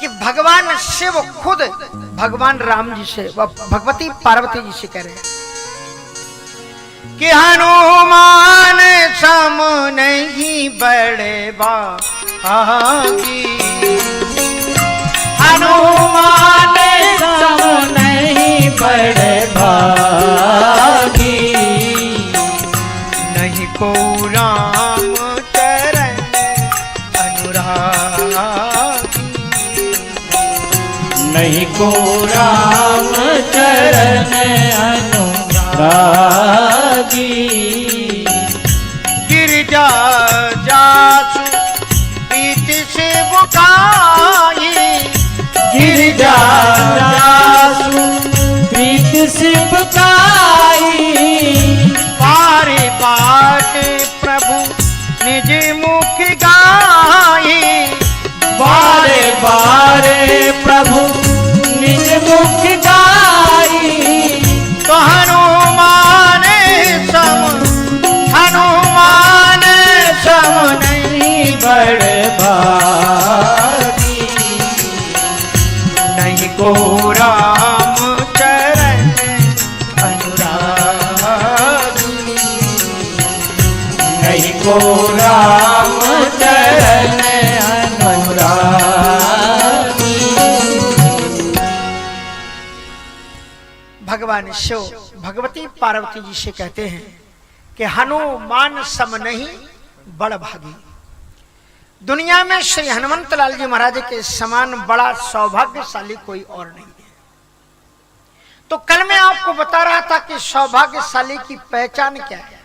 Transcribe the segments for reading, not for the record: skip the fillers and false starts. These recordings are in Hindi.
कि भगवान शिव खुद भगवान राम जी से भगवती पार्वती जी से कह रहे हैं कि हनुमान सम नहीं बड़े भागी, हनुमान सम नहीं बड़े भागी, नहीं को राम चरण अनुरागी, नहीं को राम चरण अनुरागी, गिरजा जासु प्रीति से बुकाई, गिरजा जासु प्रीत से बुकाई, पारे पाटे प्रभु निज मुख गाई, बारे बारे प्रभु निज मुख गाई, तो हनुमान सम नहीं बड़े भागी, नहीं को राम चरण अनुरागी, नहीं को राम चरण अनुरागी। भगवान शिव भगवती पार्वती जी से कहते हैं कि हनुमान सम नहीं बड़ भागी। दुनिया में श्री हनुमंत लाल जी महाराज के समान बड़ा सौभाग्यशाली कोई और नहीं है। तो कल मैं आपको बता रहा था कि सौभाग्यशाली की पहचान क्या है,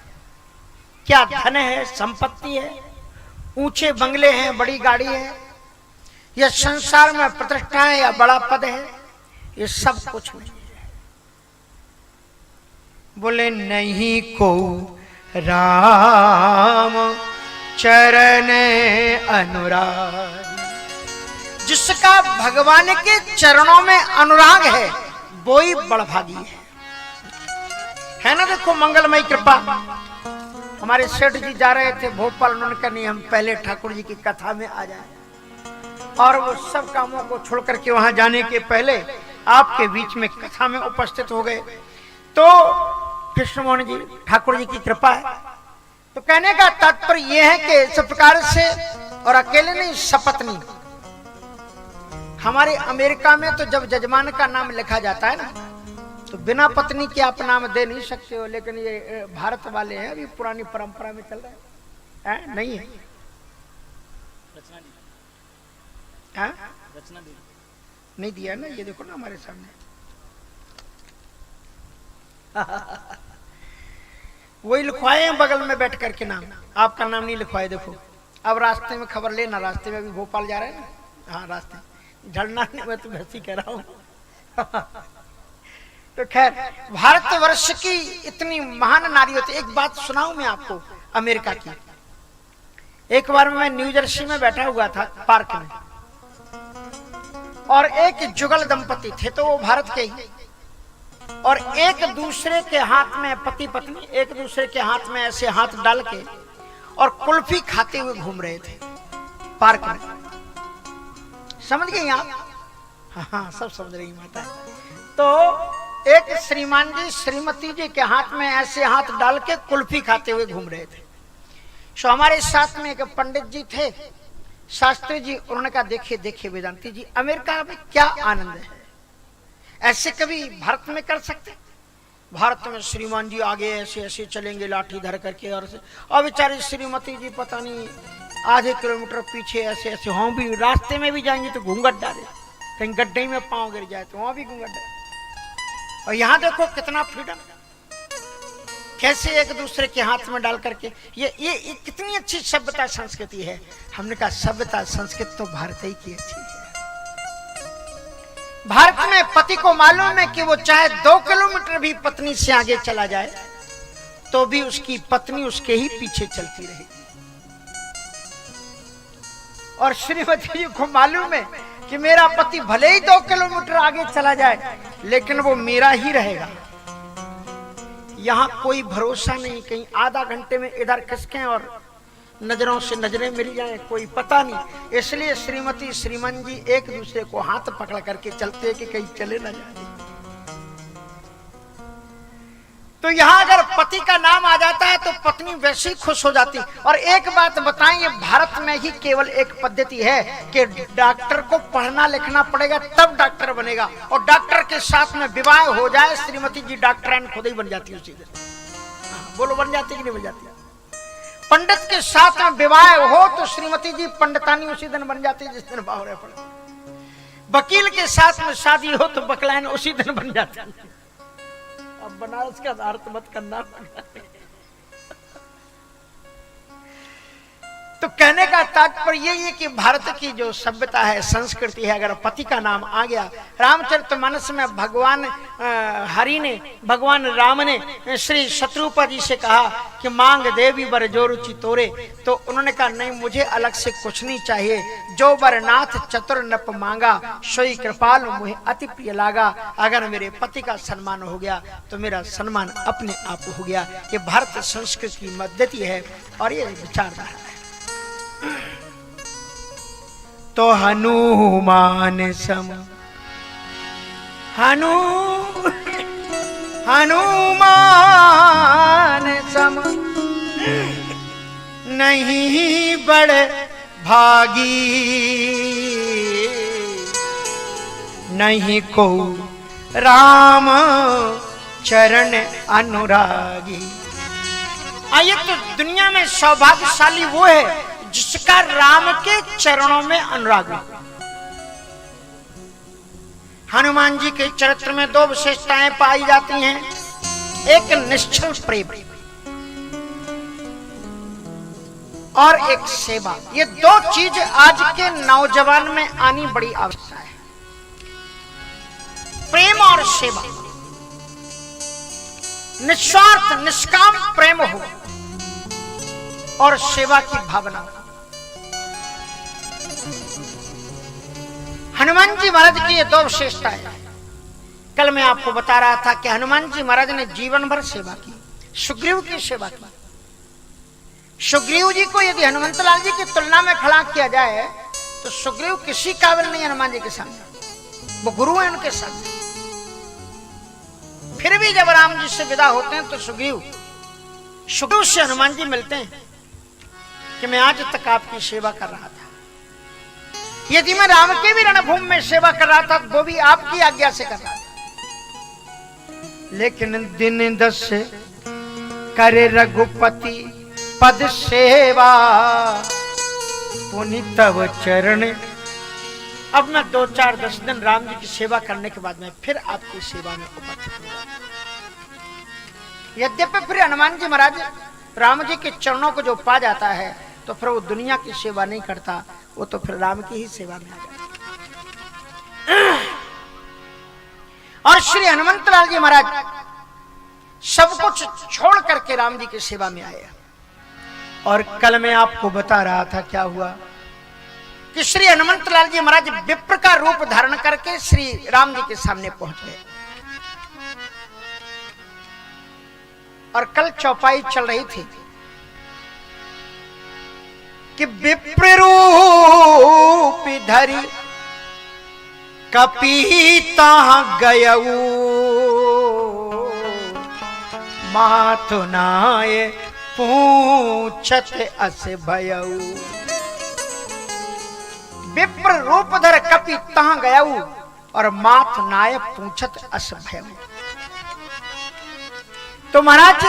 क्या धन है, संपत्ति है, ऊंचे बंगले हैं, बड़ी गाड़ी है, या संसार में प्रतिष्ठा है, या बड़ा पद है, ये सब कुछ नहीं है। बोले नहीं को राम चरण अनुराग, जिसका भगवान के चरणों में अनुराग है वो ही बड़भागी है ना। देखो मंगलमयी कृपा, हमारे सेठ जी जा रहे थे भोपाल, उन्होंने कहा नहीं हम पहले ठाकुर जी की कथा में आ जाए, और वो सब कामों को छोड़ करके वहां जाने के पहले आपके बीच में कथा में उपस्थित हो गए। तो कृष्ण मोहन जी ठाकुर जी की कृपा है। तो कहने का तात्पर्य यह है कि इस प्रकार से, और अकेले नहीं, सपत्नी। हमारे अमेरिका में तो जब जजमान का नाम लिखा जाता है ना, तो बिना पत्नी के आप नाम दे नहीं सकते हो, लेकिन ये भारत वाले हैं, अभी पुरानी परंपरा में चल रहा है? नहीं है, नहीं दिया ना, ये देखो ना हमारे सामने वही लिखवाए हैं बगल में बैठ करके नाम, आपका नाम नहीं लिखवाए। देखो अब रास्ते में खबर लेना, रास्ते में अभी भोपाल जा रहे हैं ना, हाँ रास्ते झड़ना नहीं, मैं तो वैसे ही कह रहा हूं। तो खैर, भारतवर्ष की इतनी महान नारी होती। एक बात सुनाऊं मैं आपको अमेरिका की। एक बार मैं न्यू जर्सी में बैठा हुआ था पार्क में, और एक जुगल दंपति थे, तो वो भारत के ही, और एक दूसरे के हाथ में, पति पत्नी एक दूसरे के हाथ में ऐसे हाथ डाल के और कुल्फी खाते हुए घूम रहे थे पार्क में। समझ गई आप? हाँ सब समझ रही माता है। तो एक श्रीमान जी श्रीमती जी के हाथ में ऐसे हाथ डाल के कुल्फी खाते हुए घूम रहे थे। सो हमारे साथ में एक पंडित जी थे, शास्त्री जी, उन्होंने कहा देखिए देखिए वेदांती जी, अमेरिका में क्या आनंद है, ऐसे कभी भारत में कर सकते? भारत में श्रीमान जी आगे ऐसे ऐसे चलेंगे लाठी धर करके, और बेचारी श्रीमती जी पता नहीं आधे किलोमीटर पीछे ऐसे ऐसे, वहां भी रास्ते में भी जाएंगे तो घूंघट डाले, कहीं गड्ढे में पांव गिर जाए तो वहां भी घूंघट डाले। और यहाँ देखो कितना फ्रीडम, कैसे एक दूसरे के हाथ में डाल करके, ये कितनी अच्छी सभ्यता संस्कृति है। हमने कहा सभ्यता संस्कृति तो भारत ही की अच्छी है। भारत में पति को मालूम है कि वो चाहे 2 किलोमीटर भी पत्नी से आगे चला जाए तो भी उसकी पत्नी उसके ही पीछे चलती रहेगी। और श्रीमती जी को मालूम है कि मेरा पति भले ही 2 किलोमीटर आगे चला जाए लेकिन वो मेरा ही रहेगा। यहाँ कोई भरोसा नहीं, कहीं आधा घंटे में इधर खिसकें और नजरों से नजरें मिल जाए कोई पता नहीं। इसलिए श्रीमती श्रीमान जी एक दूसरे को हाथ पकड़ करके चलते कि कहीं चले ना जाए। तो यहां अगर पति का नाम आ जाता है तो पत्नी वैसे ही खुश हो जाती। और एक बात बताएं, ये भारत में ही केवल एक पद्धति है कि डॉक्टर को पढ़ना लिखना पड़ेगा तब डॉक्टर बनेगा, और डॉक्टर के साथ में विवाह हो जाए श्रीमती जी डॉक्टराइन खुद ही बन जाती है उसी दिन। बोलो बन जाती कि नहीं बन जाती? पंडित के साथ में विवाह हो तो श्रीमती जी पंडितानी उसी दिन बन जाती है जिस दिन बावरे पड़े। वकील के साथ में शादी हो तो बकलाइन उसी दिन बन जाती है। अब बनारस का अर्थ मत करना। तो कहने का तात्पर्य यही है कि भारत की जो सभ्यता है, संस्कृति है, अगर पति का नाम आ गया। रामचरितमानस में भगवान हरि ने, भगवान राम ने श्री शत्रुपा जी से कहा कि मांग देवी बर जो रुचि तोरे। तो उन्होंने कहा नहीं, मुझे अलग से कुछ नहीं चाहिए। जो बरनाथ चतुर नप मांगा, सोई कृपाल मुझे अति प्रिय लागा। अगर मेरे पति का सम्मान हो गया तो मेरा सम्मान अपने आप हो गया। ये भारत संस्कृति की पद्धति है और ये विचारधारा है। तो हनुमान सम हनुमान सम नहीं बड़े भागी, नहीं को राम चरण अनुरागी। आइए, तो दुनिया में सौभाग्यशाली वो है जिसका राम के चरणों में अनुराग हो। हनुमान जी के चरित्र में दो विशेषताएं पाई जाती हैं, एक निश्चल प्रेम और एक सेवा। ये दो चीज आज के नौजवान में आनी बड़ी आवश्यकता है, प्रेम और सेवा। निस्वार्थ निष्काम प्रेम हो और सेवा की भावना। हनुमान जी महाराज की ये दो विशेषताएं। कल मैं आपको बता रहा था कि हनुमान जी महाराज ने जीवन भर सेवा की, सुग्रीव की सेवा की। सुग्रीव जी को यदि हनुमंत लाल जी की तुलना में खड़ा किया जाए तो सुग्रीव किसी काबिल नहीं हनुमान जी के सामने, वो गुरु है उनके सामने। फिर भी जब राम जी से विदा होते हैं तो सुग्रीव से हनुमान जी मिलते हैं कि मैं आज तक आपकी सेवा कर रहा था। यदि मैं राम के भी रणभूमि में सेवा कर रहा था वो भी आपकी आज्ञा से कर रहा था, लेकिन दिन 10 करे रघुपति पद सेवा, पुनि तव चरण। अब मैं 2-4-10 दिन राम जी की सेवा करने के बाद मैं फिर आपकी सेवा में उपस्थित हूँ। यद्यपि फिर हनुमान जी महाराज राम जी के चरणों को जो पा जाता है तो फिर वो दुनिया की सेवा नहीं करता, वो तो फिर राम की ही सेवा में आ जाता। और श्री हनुमंत लाल जी महाराज सब कुछ छोड़ करके राम जी की सेवा में आए। और कल मैं आपको बता रहा था क्या हुआ कि श्री हनुमंत लाल जी महाराज विप्र का रूप धारण करके श्री राम जी के सामने पहुंच गए। और कल चौपाई चल रही थी कि विप्र रूप धरी कपीता गयऊ, माथु नाय पूछत अस भयऊ। विप्र रूप धर कपि तहाँ गयऊ और माथ नाय पूछत अस भयऊ। तो महाराज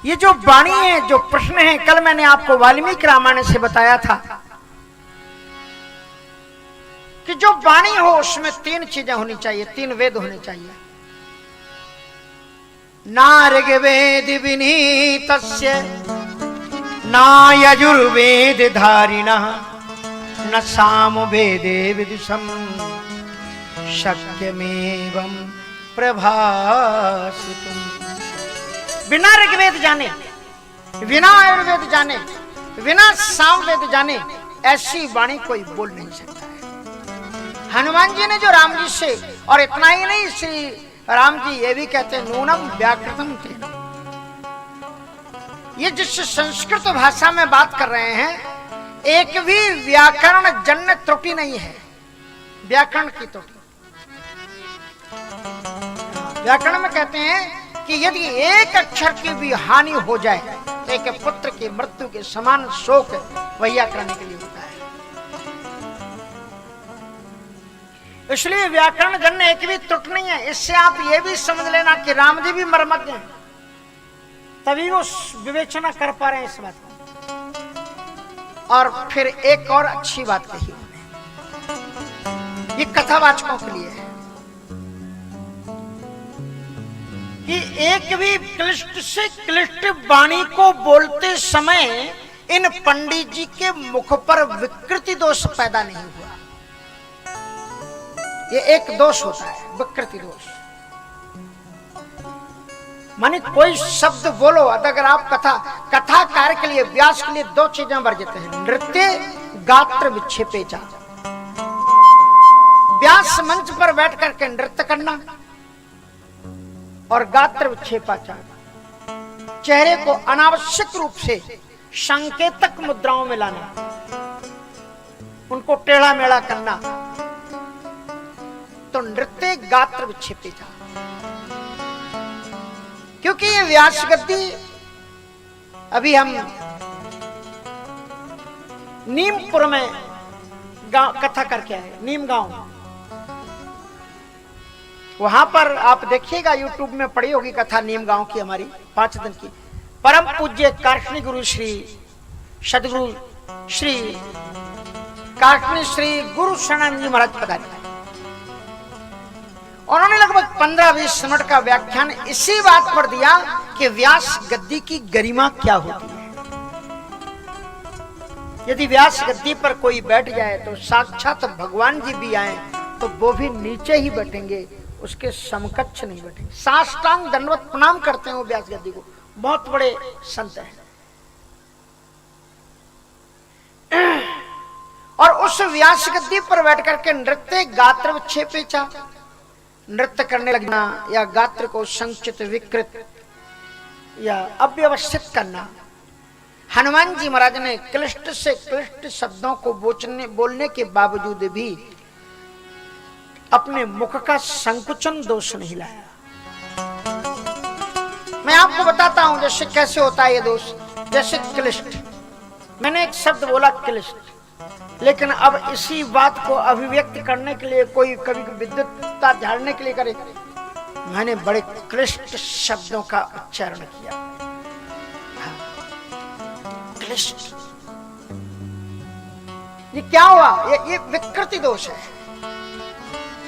ये जो वाणी है, जो प्रश्न है, कल मैंने आपको वाल्मीकि रामायण से बताया था कि जो वाणी हो उसमें 3 चीजें होनी चाहिए, 3 वेद होने चाहिए। ना ऋग्वेद विनीतस्य, ना यजुर्वेद धारिणः, न सामवेदे विदुषम्, शक्यमेवं प्रभासितुम्। बिना ऋग्वेद जाने, बिना आयुर्वेद जाने, बिना सामवेद जाने ऐसी वाणी कोई बोल नहीं सकता है। हनुमान जी ने जो राम जी से, और इतना ही नहीं, श्री राम जी ये भी कहते हैं नूनम व्याकृतम तेन, ये जिस संस्कृत भाषा में बात कर रहे हैं, एक भी व्याकरण जन्य त्रुटि नहीं है। व्याकरण की त्रुटि, व्याकरण में कहते हैं कि यदि एक अक्षर की भी हानि हो जाए तो एक पुत्र की मृत्यु के समान शोक व्याकरण के लिए होता है। इसलिए व्याकरण जन्य एक भी त्रुट नहीं है। इससे आप ये भी समझ लेना कि राम जी भी मर्मज्ञ हैं, तभी वो विवेचना कर पा रहे हैं इस बात को। और फिर एक और अच्छी बात कही उन्होंने, ये कथावाचकों के लिए है कि एक भी क्लिष्ट से क्लिष्ट वाणी को बोलते समय इन पंडित जी के मुख पर विकृति दोष पैदा नहीं हुआ। ये एक दोष होता है, विकृति दोष। माने कोई शब्द बोलो, अगर आप कथाकार के लिए, व्यास के लिए दो चीजें वर्जित हैं, नृत्य गात्र विक्षेपेचा। व्यास मंच पर बैठ करके नृत्य करना और गात्र विक्षेपाचार, चेहरे को अनावश्यक रूप से संकेतक मुद्राओं में लाना, उनको टेढ़ा मेढ़ा करना, तो नृत्य गात्र विक्षेपेचा। क्योंकि ये व्यास गद्दी, अभी हम नीमपुर में कथा करके आए, नीम गांव, वहां पर आप देखिएगा, यूट्यूब में पड़ी होगी कथा नीम गांव की, हमारी 5 दिन की। परम पूज्य कार्ष्णी गुरु श्री सदगुरु श्री कार्ष्णी श्री गुरु शरणानंद जी महाराज पधारे। उन्होंने लगभग 15-20 मिनट का व्याख्यान इसी बात पर दिया कि व्यास गद्दी की गरिमा क्या होती है। यदि व्यास गद्दी पर कोई बैठ जाए तो साक्षात भगवान जी भी आए तो वो भी नीचे ही बैठेंगे, उसके समकक्ष नहीं बैठेंगे। साष्टांग दंडवत प्रणाम करते हैं वो व्यास गद्दी को, बहुत बड़े संत हैं। और उस व्यास गद्दी पर बैठ करके नृत्य गात्र विक्षेपेचा, नृत्य करने लगना या गात्र को संचित विकृत या अव्यवस्थित करना। हनुमान जी महाराज ने क्लिष्ट से क्लिष्ट शब्दों को बोलने के बावजूद भी अपने मुख का संकुचन दोष नहीं लाया। मैं आपको बताता हूं जैसे कैसे होता है ये दोष। जैसे क्लिष्ट, मैंने एक शब्द बोला क्लिष्ट, लेकिन अब इसी बात को अभिव्यक्त करने के लिए कोई कभी विद्युतता झाड़ने के लिए करे, मैंने बड़े क्लिष्ट शब्दों का उच्चारण किया। क्लिष्ट, ये क्या हुआ? ये विकृति दोष है,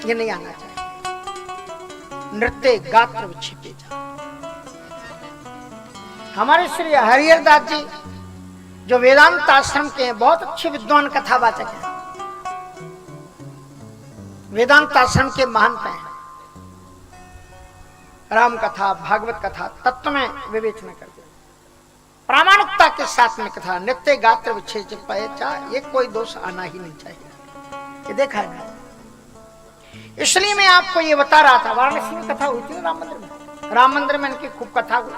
ये नहीं आना चाहिए। नृत्य गात्र विक्षेपेचा। हमारे श्री हरिहर दास जी जो वेदांत आश्रम के हैं, बहुत अच्छे विद्वान कथावाचक हैं, वेदांत आश्रम के महंत हैं। राम कथा, भागवत कथा, तत्व में विवेचना करते, प्रामाणिकता के साथ में कथा, नृत्य गात्र विक्षेपेचा, ये कोई दोष आना ही नहीं चाहिए। ये देखा है। इसलिए मैं आपको ये बता रहा था, वाराणसी में कथा हुई थी ना, राम मंदिर में इनकी खूब कथा हुई।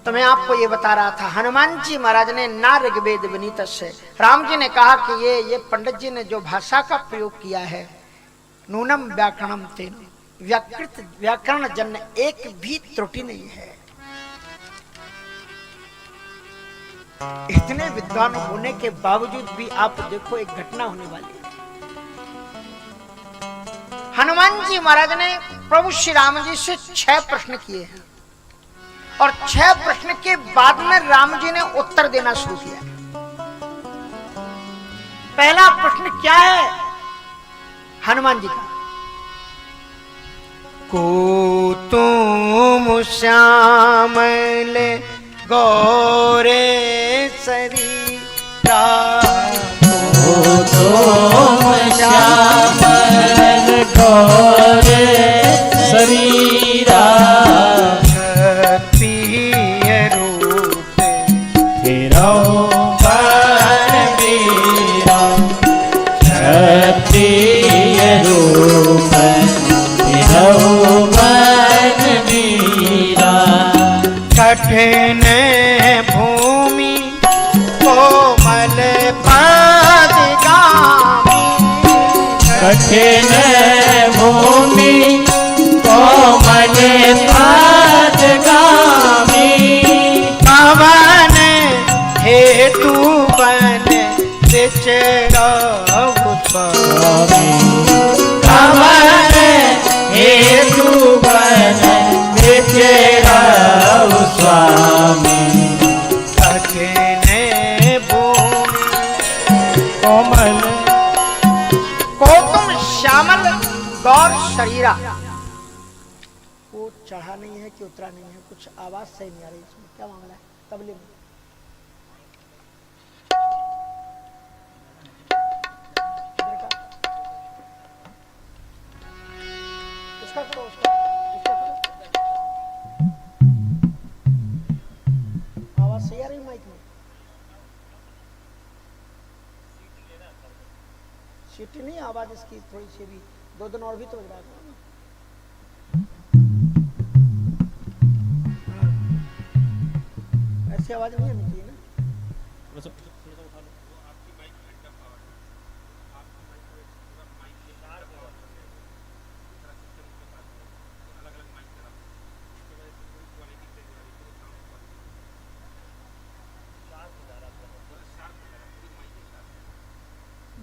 तो मैं आपको ये बता रहा था, हनुमान जी महाराज ने ना ऋग्वेद विनीत से, राम जी ने कहा कि ये पंडित जी ने जो भाषा का प्रयोग किया है, नूनम व्याकरणम तेन, व्याकरण जन्य एक भी त्रुटि नहीं है। इतने विद्वान होने के बावजूद भी आप देखो एक घटना होने वाली है। हनुमान जी महाराज ने प्रभु श्री राम जी से 6 प्रश्न किए हैं और 6 प्रश्न के बाद में राम जी ने उत्तर देना शुरू किया। पहला प्रश्न क्या है हनुमान जी का? को तुम श्यामल गौरे शरीरा, को तुम श्यामल गौरे शरीरा, नीचे रहु स्वामी कवन हेतु बन नीचे रहु स्वामी कठिने भूमि कोमल को तुम श्यामल गौर शरीरा। वो चढ़ा नहीं है कि उतरा नहीं है, कुछ आवाज सही नहीं आ रही इसमें, क्या मामला है तबले में? इसका करो, उसका करो। आवाज सही आ रही माइक में? सीटी नहीं, आवाज इसकी थोड़ी सी भी, दो दिन और भी तो बज रहा है। ऐसी आवाज नहीं आनी चाहिए ना।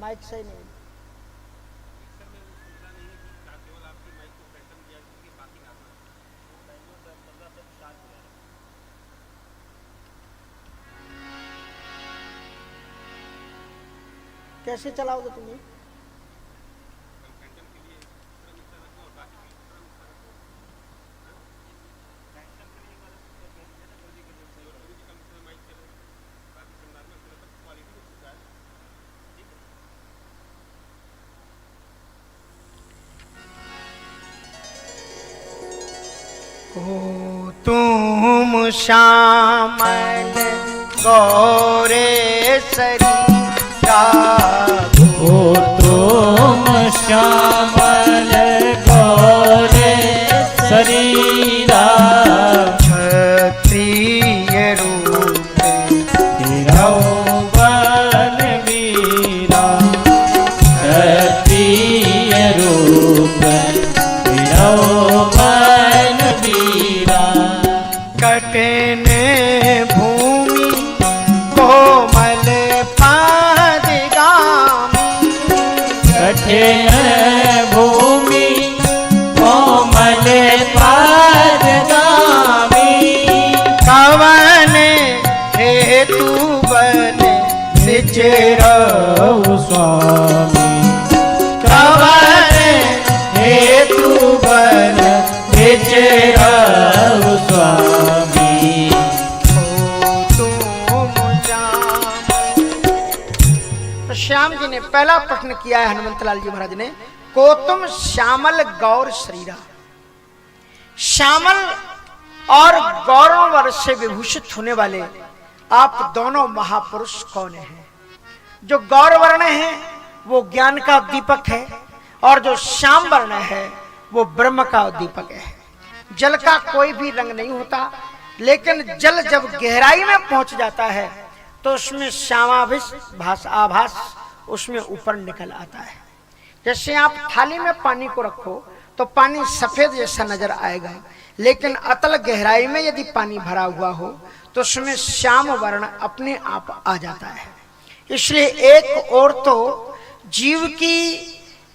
माइक सही नहीं है। कैसे चलाओगे तुम ये? ओ तुम श्यामल गौरे शरीरा ओ तुम श्यामल गौरे शरीरा क्षत्रिय रूप बन वीरा क्षत्रिय रूप बन वीरा कटने भूमि कोमल पादगामी कठिन भूमि कोमल पादगामी कवन हेतु बन निज रहु स्वामी कवन हेतु बन निज रहु स्वामी तो श्याम जी ने पहला प्रश्न किया है हनुमंतलाल जी महाराज ने, को तुम श्यामल गौर शरीरा। श्यामल और गौरव वर्ष से विभूषित होने वाले आप दोनों महापुरुष कौन हैं? जो गौर वर्ण है वो ज्ञान का दीपक है, और जो श्याम वर्ण है वो ब्रह्म का दीपक है। जल का कोई भी रंग नहीं होता, लेकिन जल जब गहराई में पहुंच जाता है तो उसमें श्यामाभास आभास उसमें ऊपर निकल आता है। जैसे आप थाली में पानी को रखो तो पानी सफेद जैसा नजर आएगा, लेकिन अतल गहराई में यदि पानी भरा हुआ हो तो उसमें श्याम वर्ण अपने आप आ जाता है। इसलिए एक और तो जीव की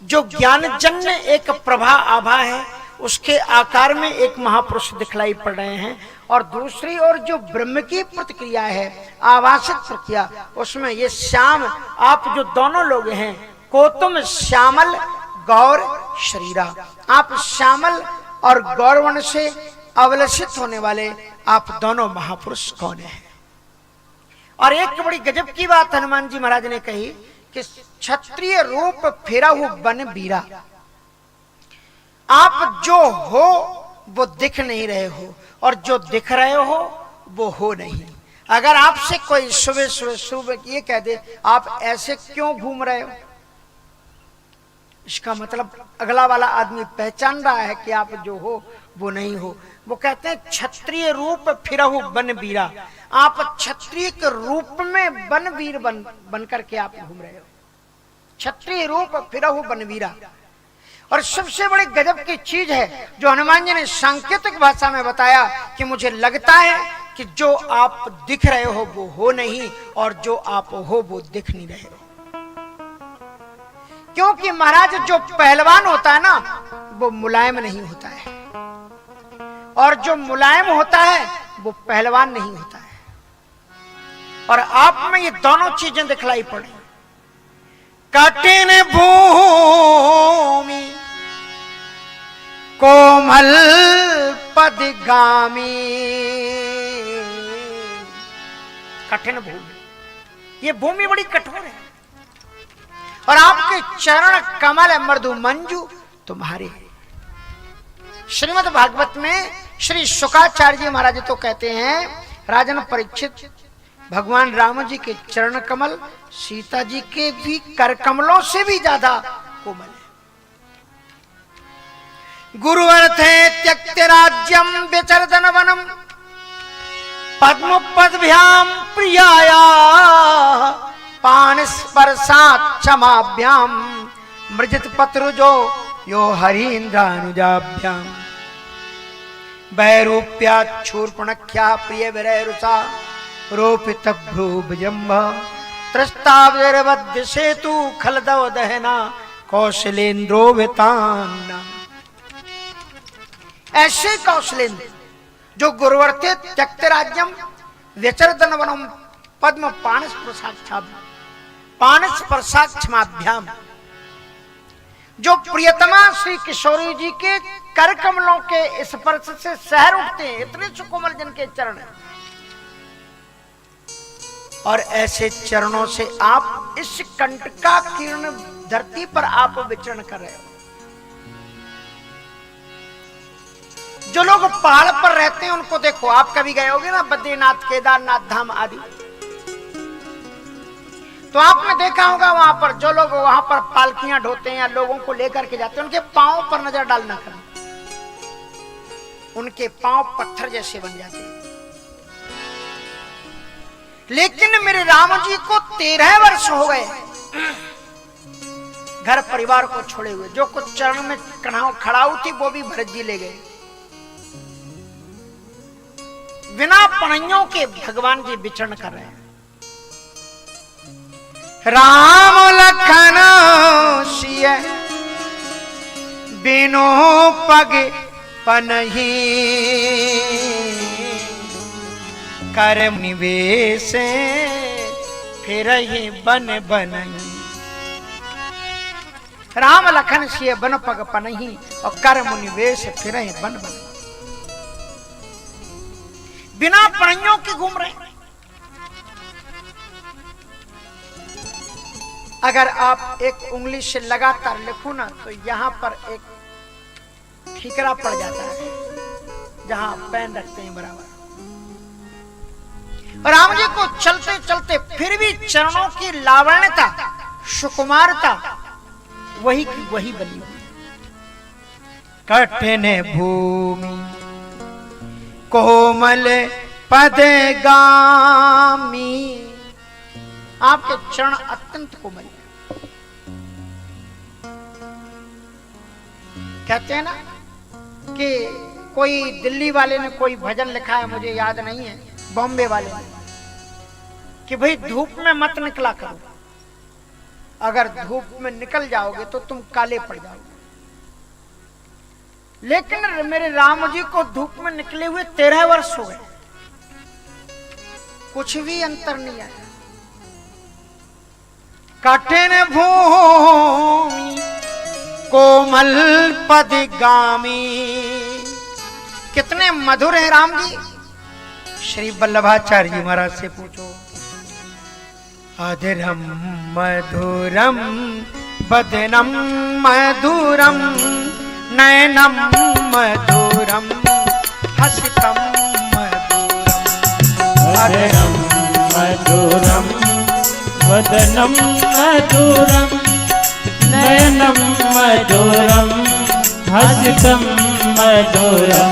जो ज्ञानजन्य एक प्रभा आभा है, उसके आकार में एक महापुरुष दिखलाई पड़ रहे हैं, और दूसरी ओर जो ब्रह्म की प्रतिक्रिया है, आभासिक प्रक्रिया, उसमें ये श्याम आप जो दोनों लोग हैं, को तुम श्यामल गौर शरीरा। आप श्यामल और गौरवर्ण से अवलसित होने वाले आप दोनों महापुरुष कौन हैं? और एक बड़ी गजब की बात हनुमान जी महाराज ने कही कि क्षत्रिय रूप फेरा हुआ बन बीरा। आप जो हो वो दिख नहीं रहे हो, और जो दिख रहे हो वो हो नहीं। अगर आपसे कोई सुबह सुबह सुबह ये कह दे आप ऐसे क्यों घूम रहे हो, इसका मतलब अगला वाला आदमी पहचान रहा है कि आप जो हो वो नहीं हो। वो कहते हैं क्षत्रिय रूप फिरहु बन बीरा। आप क्षत्रिय के रूप में बनवीर बन करके आप घूम रहे हो। क्षत्रिय रूप फिरहु बनवीरा। और सबसे बड़ी गजब की चीज है जो हनुमान जी ने सांकेतिक भाषा में बताया कि मुझे लगता है कि जो आप दिख रहे हो वो हो नहीं, और जो आप हो वो दिख नहीं रहे हो। क्योंकि महाराज जो पहलवान होता है ना वो मुलायम नहीं होता है, और जो मुलायम होता है वो पहलवान नहीं होता है। और आप में ये दोनों चीजें दिखलाई पड़ी। कठिन भूमि कोमल पदगामी, कठिन भूमि, ये भूमि बड़ी कठोर है, और आपके चरण कमल मृदु मंजू तुम्हारे। श्रीमद् भागवत में श्री शुकाचार्य जी महाराज तो कहते हैं, राजन परीक्षित, भगवान राम जी के चरण कमल सीता जी के भी कर कमलों से भी ज्यादा कोमल है। गुरुवर्थे त्यक्त राज्यम विचरदन वनम पद्म पदभ्याम प्रियाया पान स्पर्शात् क्षमाभ्याम मृजित पत्रुजो यो हरीन्द्रानुजाभ्याम वैरूप्याच्छूर्पणख्या प्रिय विरैरुषा रोपित भ्रूभुजम्भ त्रस्तावद्य सेतु खलदव दहना कौशलेन्द्रो वितान। ऐसे कौशलेन्द्र जो गुरुवर्ते त्यक्त राज्यम व्यचरदन वनम पद्म पानस प्रसाक्षमाभ्याम, जो प्रियतमा श्री किशोरी जी के कर कमलों के स्पर्श से शहर उठते हैं, इतने सुकोमल जिनके चरण हैं। और ऐसे चरणों से आप इस कंटका किरण धरती पर आप विचरण कर रहे हो। जो लोग पहाड़ पर रहते हैं उनको देखो, आप कभी गए होगे ना बद्रीनाथ केदारनाथ धाम आदि, तो आपने देखा होगा वहां पर जो लोग वहां पर पालकियां ढोते हैं या लोगों को लेकर के जाते हैं, उनके पांव पर नजर डालना करें, उनके पांव पत्थर जैसे बन जाते हैं। लेकिन मेरे राम जी को 13 वर्ष हो गए घर परिवार को छोड़े हुए। जो कुछ चरण में खड़ाऊ थी वो भी भरत जी ले गए। बिना पणइयों के भगवान जी विचरण कर रहे हैं। राम लखन सिय बिनु पग पनहि कर निवेश फिर ही बन बनही। राम लखन सिय बन पग पनहि और कर निवेश फिर ही बन बनही। बिना पणइयों के घूम रहे। अगर आप एक उंगली से लगातार लिखो ना तो यहां पर एक ठीकरा पड़ जाता है जहां पैन रखते हैं बराबर। राम जी को चलते चलते फिर भी चरणों की लावण्यता सुकुमारता वही की वही बनी हुई। कठिन भूमि कोमल पदगामी, आपके चरण अत्यंत कोमल है। कहते हैं ना कि कोई दिल्ली वाले ने कोई भजन लिखा है, मुझे याद नहीं है, बॉम्बे वाले ने, कि भाई धूप में मत निकला करो, अगर धूप में निकल जाओगे तो तुम काले पड़ जाओगे। लेकिन मेरे राम जी को धूप में निकले हुए 13 वर्ष हो गए, कुछ भी अंतर नहीं आया। कठिन भूमि कोमल पदगामी, कितने मधुर हैं राम जी। श्री वल्लभाचार्य जी महाराज से पूछो। अधरम मधुरम बदनम मधुरम नयनम मधुरम हसितम मधुरम। अधरम मधुरम वदनम मधुरम नयनम मधुरम हसितम मधुरम।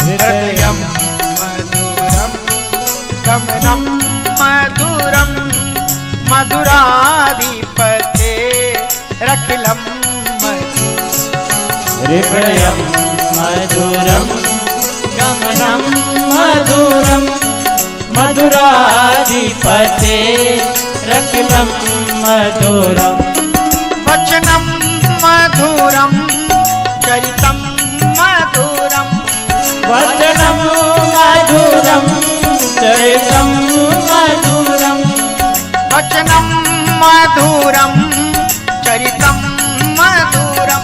हृदयम मधुरम गमनम मधुरम मधुराधिपते रखिलम हृदयम मधुरम गमनम मधुरम मधुराधिपते रखिलम मधुरम। वचना चरितं मधुरं वचनं मधुरं चरितं मधुरं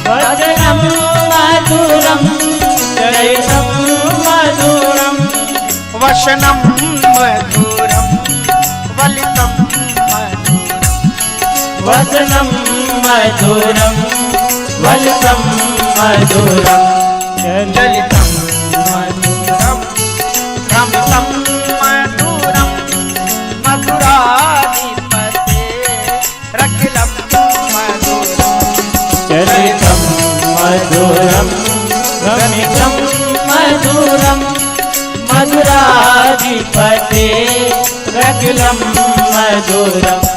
वचनं मधुरं चरितं मधुरं वचनं मधुरं वलितं मधुरं वचनं मधुरं वलितं मधुरं चलितं मधुरं भ्रमितं मधुरं मधुराधिपते रखिलं मधुरं चरितं मधुरं भ्रमितं मधुरं मधुराधिपते रखिलं मधुरम्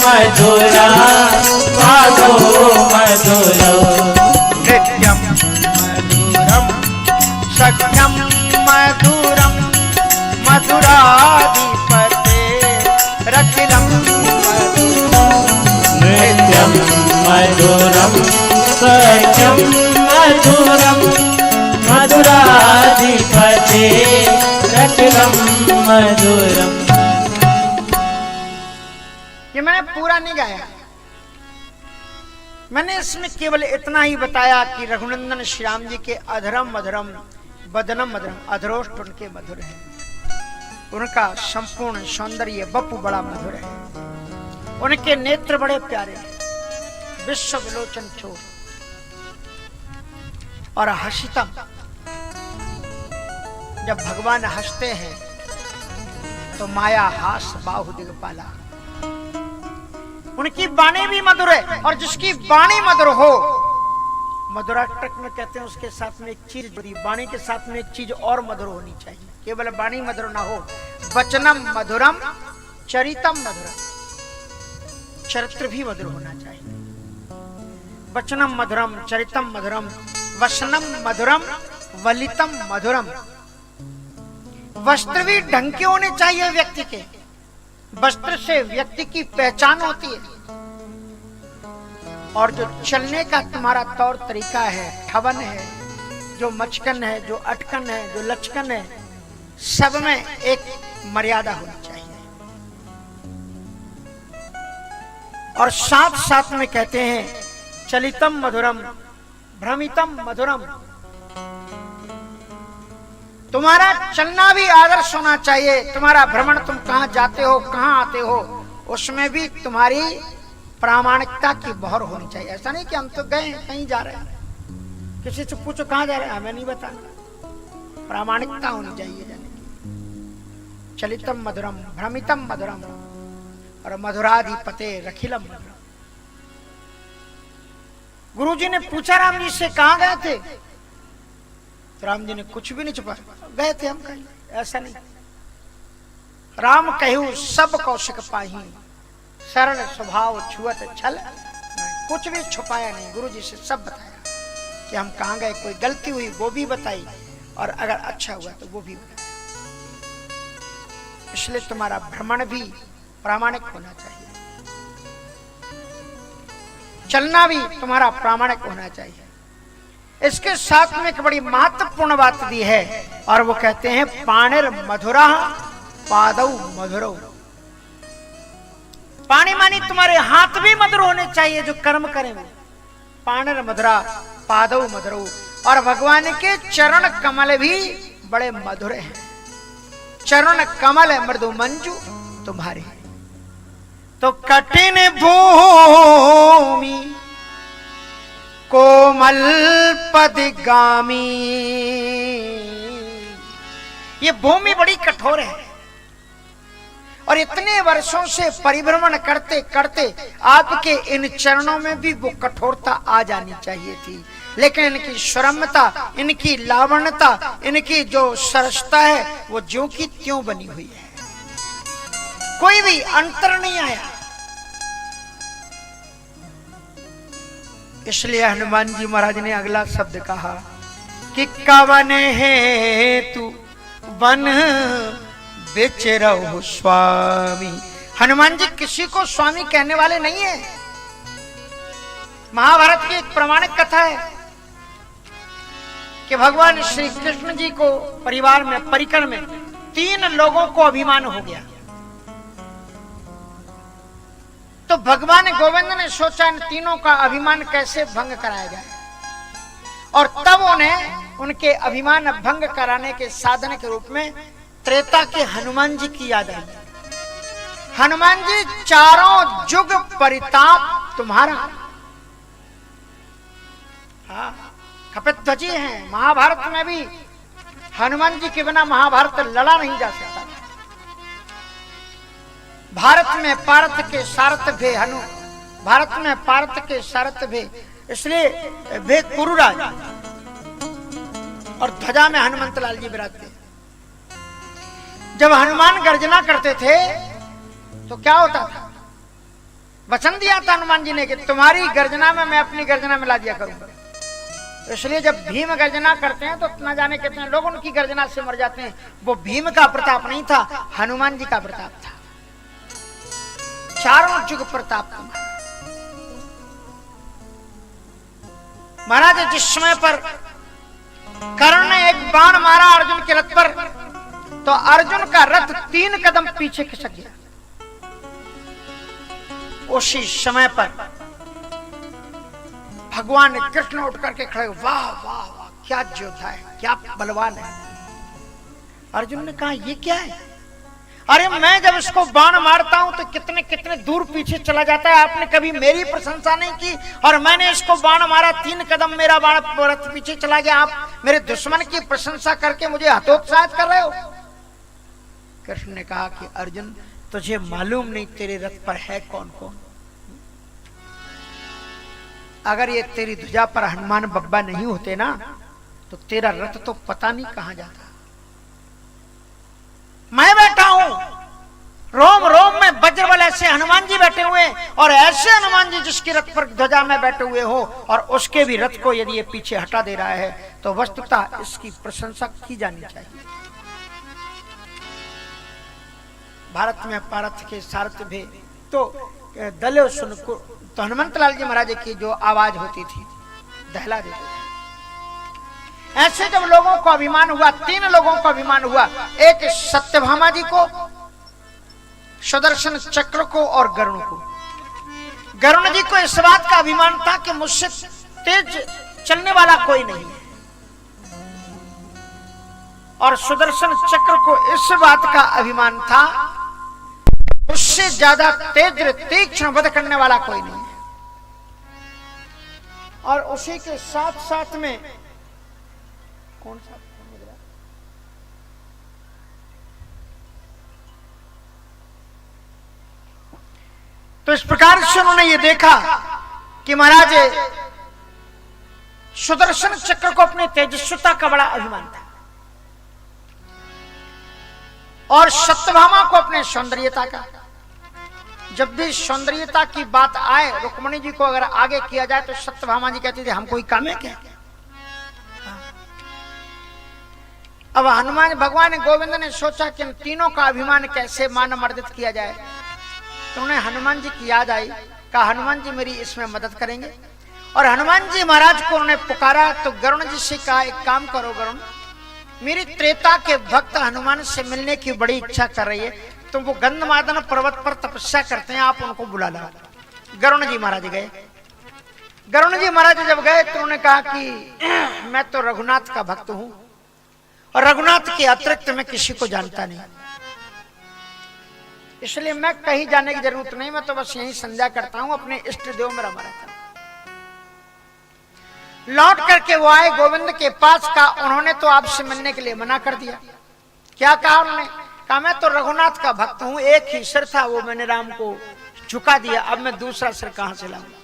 मधुरा पादो मधुरो नित्यं मधुरं सख्यं मधुरं मधुराधिपते रखिलं मधुरं नित्यं मधुरं सख्यं मधुरं मधुराधिपते रखिलं मधुरम्। ये मैंने पूरा नहीं गाया, मैंने इसमें केवल इतना ही बताया कि रघुनंदन श्री राम जी के अधरम मधुरम बदनम मधुरम, अधरोष्ट उनके मधुर है, उनका संपूर्ण सौंदर्य बपु बड़ा मधुर है, उनके नेत्र बड़े प्यारे हैं, विश्व विलोचन चोर और हसितम, जब भगवान हंसते हैं तो माया हास बाहु दिगपाला, उनकी वाणी भी मधुर है, और जिसकी वाणी मधुर हो, मधुराष्टक में कहते हैं उसके साथ में एक चीज जुड़ी, वाणी के साथ में एक चीज और मधुर होनी चाहिए, केवल वाणी मधुर ना हो, वचनम मधुरम चरितम मधुरम, चरित्र भी मधुर होना चाहिए, वचनम मधुरम चरितम मधुरम वसनम मधुरम वलितम मधुरम। वस्त्र भी ढंग के होने चाहिए व्यक्ति के, वस्त्र से व्यक्ति की पहचान होती है, और जो चलने का तुम्हारा तौर तरीका है, ठवन है, जो मचकन है, जो अटकन है, जो लचकन है, सब में एक मर्यादा होनी चाहिए। और साथ साथ में कहते हैं चलितम मधुरम भ्रमितम मधुरम, तुम्हारा चलना भी आदर्श होना चाहिए, तुम्हारा भ्रमण, तुम कहां जाते हो, कहां आते हो, उसमें भी तुम्हारी प्रामाणिकता की बहर होनी चाहिए। ऐसा नहीं कि हम तो गए कहीं जा रहे हैं, किसी से पूछो कहां जा रहे हैं, हमें नहीं बताना, प्रामाणिकता होनी चाहिए जाने की। चलितम मधुरम भ्रमितम मधुरम और मधुराधिपते रखिलम मधुरम। गुरुजी ने पूछा राम जी से कहां गए थे, तो राम जी ने कुछ भी नहीं छुपा, गए थे हम कहीं, ऐसा नहीं। राम कहू सब कौशिक पाही, सरल स्वभाव छुअत छल, कुछ भी छुपाया नहीं, गुरुजी से सब बताया कि हम कहां गए, कोई गलती हुई वो भी बताई, और अगर अच्छा हुआ तो वो भी बताया। इसलिए तुम्हारा भ्रमण भी प्रामाणिक होना चाहिए, चलना भी तुम्हारा प्रामाणिक होना चाहिए। इसके साथ में एक बड़ी महत्वपूर्ण बात दी है, और वो कहते हैं पाणिर मधुरा पादौ मधुरौ। पाणी मानी तुम्हारे हाथ भी मधुर होने चाहिए जो कर्म करेंगे, पाणिर मधुरा पादौ मधुरौ, और भगवान के चरण कमल भी बड़े मधुर हैं, चरण कमल मृदु मंजू तुम्हारे। तो कठिन भूमि कोमल पदगामी। ये भूमि बड़ी कठोर है और इतने वर्षों से परिभ्रमण करते करते आपके इन चरणों में भी वो कठोरता आ जानी चाहिए थी, लेकिन इनकी सुरम्यता, इनकी लावण्यता, इनकी जो सरसता है वो ज्यों की त्यों बनी हुई है, कोई भी अंतर नहीं आया। इसलिए हनुमान जी महाराज ने अगला शब्द कहा कि कवन है तू वन बिच रहो स्वामी। हनुमान जी किसी को स्वामी कहने वाले नहीं है। महाभारत की एक प्रमाणिक कथा है कि भगवान श्री कृष्ण जी को परिवार में, परिकर में 3 लोगों को अभिमान हो गया। तो भगवान गोविंद ने सोचा इन तीनों का अभिमान कैसे भंग कराया जाए, और तब उन्हें उनके अभिमान भंग कराने के साधन के रूप में त्रेता के हनुमान जी की याद आई। हनुमान जी, चारों जुग परिताप तुम्हारा। हाँ, कपिध्वजी हैं। महाभारत में भी हनुमान जी के बिना महाभारत लड़ा नहीं जा सकता। भारत में पारत के सारथ भे हनु, भारत में पारत के सारथ भे, इसलिए भे कुरुराज, और ध्वजा में हनुमंत लाल जी विराजते। जब हनुमान गर्जना करते थे तो क्या होता था? वचन दिया था हनुमान जी ने कि तुम्हारी गर्जना में मैं अपनी गर्जना मिला दिया करूंगा। इसलिए जब भीम गर्जना करते हैं तो न जाने कितने लोग उनकी गर्जना से मर जाते हैं। वो भीम का प्रताप नहीं था, हनुमान जी का प्रताप था। चारों जुग प्रताप तुम्हारा। महाराज, जिस समय पर कर्ण ने एक बाण मारा अर्जुन के रथ पर, तो अर्जुन का रथ 3 कदम पीछे खिसक गया। उसी समय पर भगवान कृष्ण उठ करके खड़े, वाह वाह वाह, क्या योद्धा है, क्या बलवान है। अर्जुन ने कहा ये क्या है? अरे मैं जब इसको बाण मारता हूं तो कितने कितने दूर पीछे चला जाता है। आपने कभी मेरी प्रशंसा नहीं की और मैंने इसको बाण मारा, 3 कदम मेरा बाण रथ पीछे चला गया। आप मेरे दुश्मन की प्रशंसा करके मुझे हतोत्साहित कर रहे हो। कृष्ण ने कहा कि अर्जुन, तुझे मालूम नहीं तेरे रथ पर है कौन कौन। अगर ये तेरी ध्वजा पर हनुमान बब्बा नहीं होते ना तो तेरा रथ तो पता नहीं कहां जाता। मैं बैठा हूं, रोम रोम में वज्रबल ऐसे हनुमान जी बैठे हुए, और ऐसे हनुमान जी जिसकी रथ पर ध्वजा में बैठे हुए हो, और उसके भी रथ को यदि ये पीछे हटा दे रहा है तो वस्तुतः इसकी प्रशंसा की जानी चाहिए। भारत में पारथ के सारथ भे, तो दले सुन को, तो हनुमंत लाल जी महाराज की जो आवाज होती थी दहला देते थे। ऐसे जब लोगों को अभिमान हुआ, 3 लोगों को अभिमान हुआ, एक सत्यभामा जी को, सुदर्शन चक्र को और गरुण को। गरुण जी को इस बात का अभिमान था कि मुझसे तेज चलने वाला कोई नहीं है, और सुदर्शन चक्र को इस बात का अभिमान था उससे ज्यादा तेज तीक्ष्ण वध करने वाला कोई नहीं है। और उसी के साथ साथ में कौन सा, तो इस प्रकार से उन्होंने ये देखा कि महाराज सुदर्शन चक्र को अपने तेजस्विता का बड़ा अभिमान था, और सत्यभामा को अपने सौंदर्यता का। जब भी सौंदर्यता की बात आए, रुक्मणी जी को अगर आगे किया जाए तो सत्यभामा जी कहती थी हम कोई काम है क्या। अब हनुमान भगवान गोविंद ने सोचा कि इन तीनों का अभिमान कैसे मान मर्दित किया जाए, तो उन्हें हनुमान जी की याद आई। कहा हनुमान जी मेरी इसमें मदद करेंगे, और हनुमान जी महाराज को उन्होंने पुकारा। तो गरुण जी से कहा एक काम करो गरुण, मेरी त्रेता के भक्त हनुमान से मिलने की बड़ी इच्छा कर रही है, तुम वो गंधमादन पर्वत पर तपस्या करते हैं, आप उनको बुला लो। गरुण जी महाराज गए। गरुण जी महाराज जब गए तो उन्होंने कहा कि मैं तो रघुनाथ का भक्त हूं, और रघुनाथ के अतिरिक्त मैं किसी को जानता नहीं, इसलिए मैं कहीं जाने की जरूरत नहीं, मैं तो बस यहीं संध्या करता हूं, अपने इष्ट देव में रमा रहता हूं। लौट करके वो आए गोविंद के पास का, उन्होंने तो आपसे मिलने के लिए मना कर दिया। क्या कहा उन्होंने? कहा मैं तो रघुनाथ का भक्त हूं, एक ही सिर था वो मैंने राम को झुका दिया, अब मैं दूसरा सिर कहां से लाऊंगा।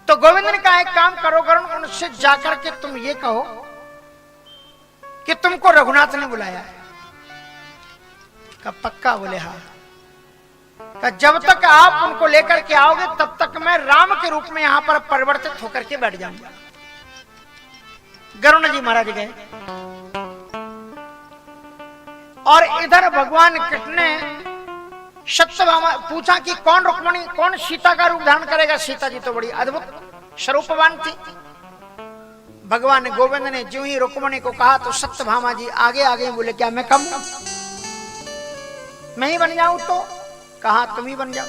तो गोविंद ने कहा एक काम करो गरुण, उनसे जाकर के तुम ये कहो कि तुमको रघुनाथ ने बुलाया है। का पक्का? बोले हाँ। का जब तक आप उनको लेकर के आओगे तब तक मैं राम के रूप में यहां पर परिवर्तित होकर के बैठ जाऊंगा। गरुण जी महाराज गए और इधर भगवान कृष्ण ने सत्यभामा पूछा कि कौन रुक्मणी, कौन सीता का रूप धारण करेगा। सीता जी तो बड़ी अद्भुत स्वरूपवान थी। भगवान गोविंद ने जो ही रुक्मणी को कहा तो सत्यभामा जी आगे आगे बोले क्या मैं कम, मैं ही बन जाऊं? तो कहा तुम ही बन जाओ।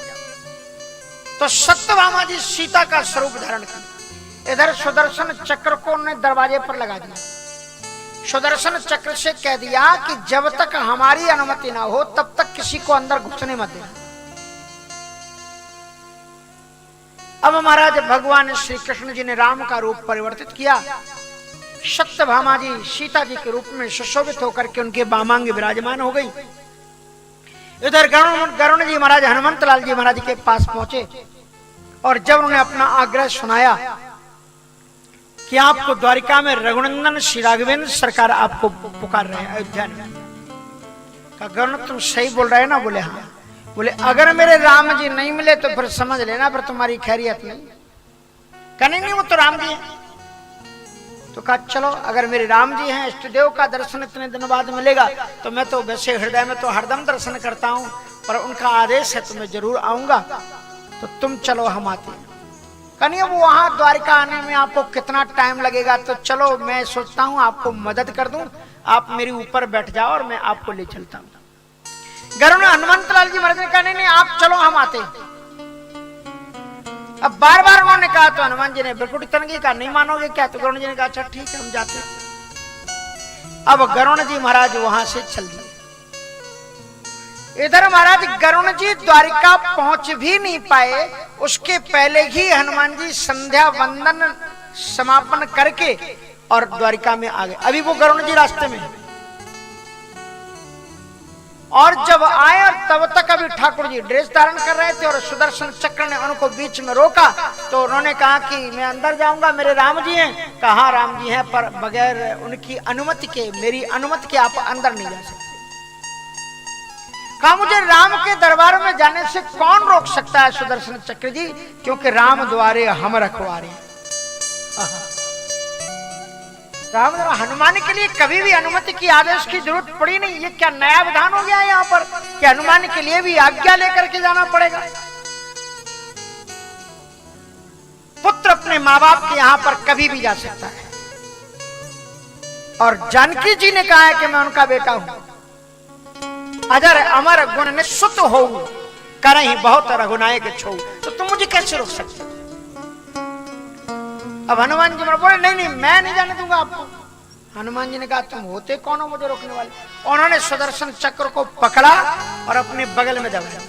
तो सत्यभामा जी सीता का स्वरूप धारण की। इधर सुदर्शन चक्र को उन्होंने दरवाजे पर लगा दिया। सुदर्शन चक्र से कह दिया कि जब तक हमारी अनुमति ना हो तब तक किसी को अंदर घुसने मत देना। अब महाराज भगवान श्री कृष्ण जी ने राम का रूप परिवर्तित किया। सत्यभामा जी सीता जी के रूप में सुशोभित होकर के उनके बामांग विराजमान हो गई। इधर गरुण जी महाराज हनुमंत लाल जी महाराज के पास पहुंचे और जब उन्होंने अपना आग्रह सुनाया कि आपको द्वारिका में रघुनंदन श्री राघवेंद्र सरकार आपको पुकार रहे हैं अयोध्या में। कहा गरुण तुम सही बोल रहे हैं ना? बोले हाँ। बोले अगर मेरे राम जी नहीं मिले तो फिर समझ लेना फिर तुम्हारी खैरियत नहीं। कहने नहीं वो तो राम जी हैं। तो कहा चलो अगर मेरे राम जी हैं, इष्ट देव का दर्शन इतने दिन बाद मिलेगा तो मैं तो वैसे हृदय में तो हरदम दर्शन करता हूं, पर उनका आदेश है तो मैं जरूर आऊंगा। तो तुम चलो हम आते हैं। कन्या वो वहां द्वारिका आने में आपको कितना टाइम लगेगा? तो चलो मैं सोचता हूं आपको मदद कर दूं, आप मेरे ऊपर बैठ जाओ और मैं आपको ले चलता हूं। गरुण हनुमंत लाल जी महाराज ने कहा नहीं नहीं आप चलो हम आते हैं। अब बार बार उन्होंने कहा तो हनुमान जी ने बिल्कुल तनगी कहा नहीं मानोगे क्या? तो गरुण जी ने कहा अच्छा ठीक है हम जाते हैं। अब गरुण जी महाराज वहां से चल दिए। इधर महाराज गरुण जी द्वारिका पहुंच भी नहीं पाए, उसके पहले ही हनुमान जी संध्या वंदन समापन करके और द्वारिका में आ गए। अभी वो गरुण जी रास्ते में और जब आए और तब तक अभी ठाकुर जी ड्रेस धारण कर रहे थे और सुदर्शन चक्र ने उनको बीच में रोका। तो उन्होंने कहा कि मैं अंदर जाऊंगा, मेरे राम जी हैं। कहा राम जी हैं पर बगैर उनकी अनुमति के, मेरी अनुमति के आप अंदर नहीं जा सकते। कहा मुझे राम के दरबार में जाने से कौन रोक सकता है सुदर्शन चक्र जी, क्योंकि राम द्वारे हम रखवारे। राम हनुमान के लिए कभी भी अनुमति की आदेश की जरूरत पड़ी नहीं। ये क्या नया विधान हो गया है यहाँ पर कि हनुमान के लिए भी आज्ञा लेकर के जाना पड़ेगा? पुत्र अपने माँ बाप के यहाँ पर कभी भी जा सकता है। और जानकी जी ने कहा है कि मैं उनका बेटा हूं। अजर अमर गुण निश्चित हो करहि बहुत रघुनायक छो। तो तुम मुझे कैसे रोक सकते? अब हनुमान जी बोले नहीं नहीं मैं नहीं जाने दूंगा आपको। हनुमान जी ने कहा तुम होते कौन हो मुझे रोकने वाले? उन्होंने सुदर्शन चक्र को पकड़ा और अपने बगल में दबाया।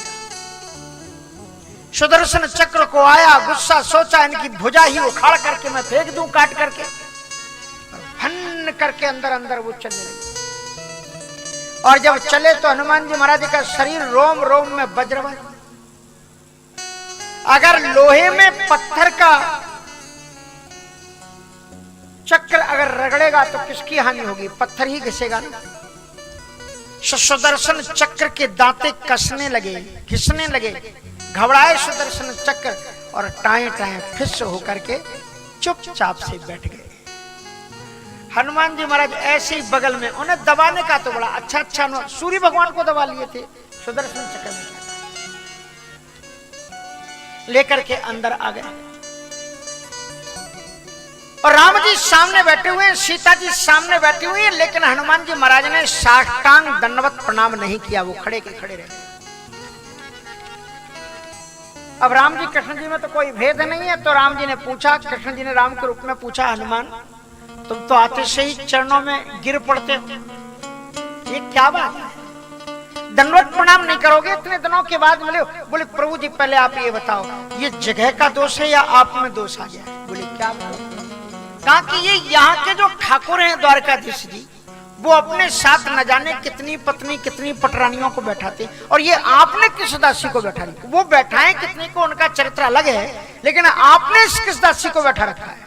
सुदर्शन चक्र को आया गुस्सा, सोचा इनकी भुजा ही उखाड़ करके मैं फेंक दूं काट करके। फन करके अंदर अंदर वो चलने लगे। और जब चले तो हनुमान जी महाराज का शरीर रोम रोम में वज्र। अगर लोहे में पत्थर का चक्र अगर रगड़ेगा तो किसकी हानि होगी? पत्थर ही घिसेगा ना। सुदर्शन चक्र के दांते कसने लगे, घिसने लगे। घबराए सुदर्शन चक्र और टाए टाए फिस होकर के चुपचाप से बैठ गए। हनुमान जी महाराज ऐसे ही बगल में, उन्हें दबाने का तो बड़ा अच्छा सूर्य भगवान को दबा लिए थे। सुदर्शन चक्र में लेकर के अंदर आ गए और राम जी सामने बैठे हुए हैं, सीता जी सामने बैठी हुई है, लेकिन हनुमान जी महाराज ने साष्टांग दंडवत प्रणाम नहीं किया, वो खड़े के खड़े रहे। अब राम जी कृष्ण जी में तो कोई भेद नहीं है। तो राम जी ने पूछा, कृष्ण जी ने राम के रूप में पूछा, हनुमान तुम तो आते से ही चरणों में गिर पड़ते हो, ये क्या बात है? दंडवत प्रणाम नहीं करोगे? इतने दिनों के बाद मिले हो। बोले प्रभु जी पहले आप ये बताओ, ये जगह का दोष है या आप में दोष आ गया? बोले क्या बताओ? कहा कि ये यहाँ के जो ठाकुर हैं द्वारकाधीश जी, वो अपने साथ न जाने कितनी पत्नी कितनी पटरानियों को बैठाते, और ये आपने किस दासी को बैठा लिया? वो बैठाए कितनी को, उनका चरित्र अलग है, लेकिन आपने किस दासी को बैठा रखा है?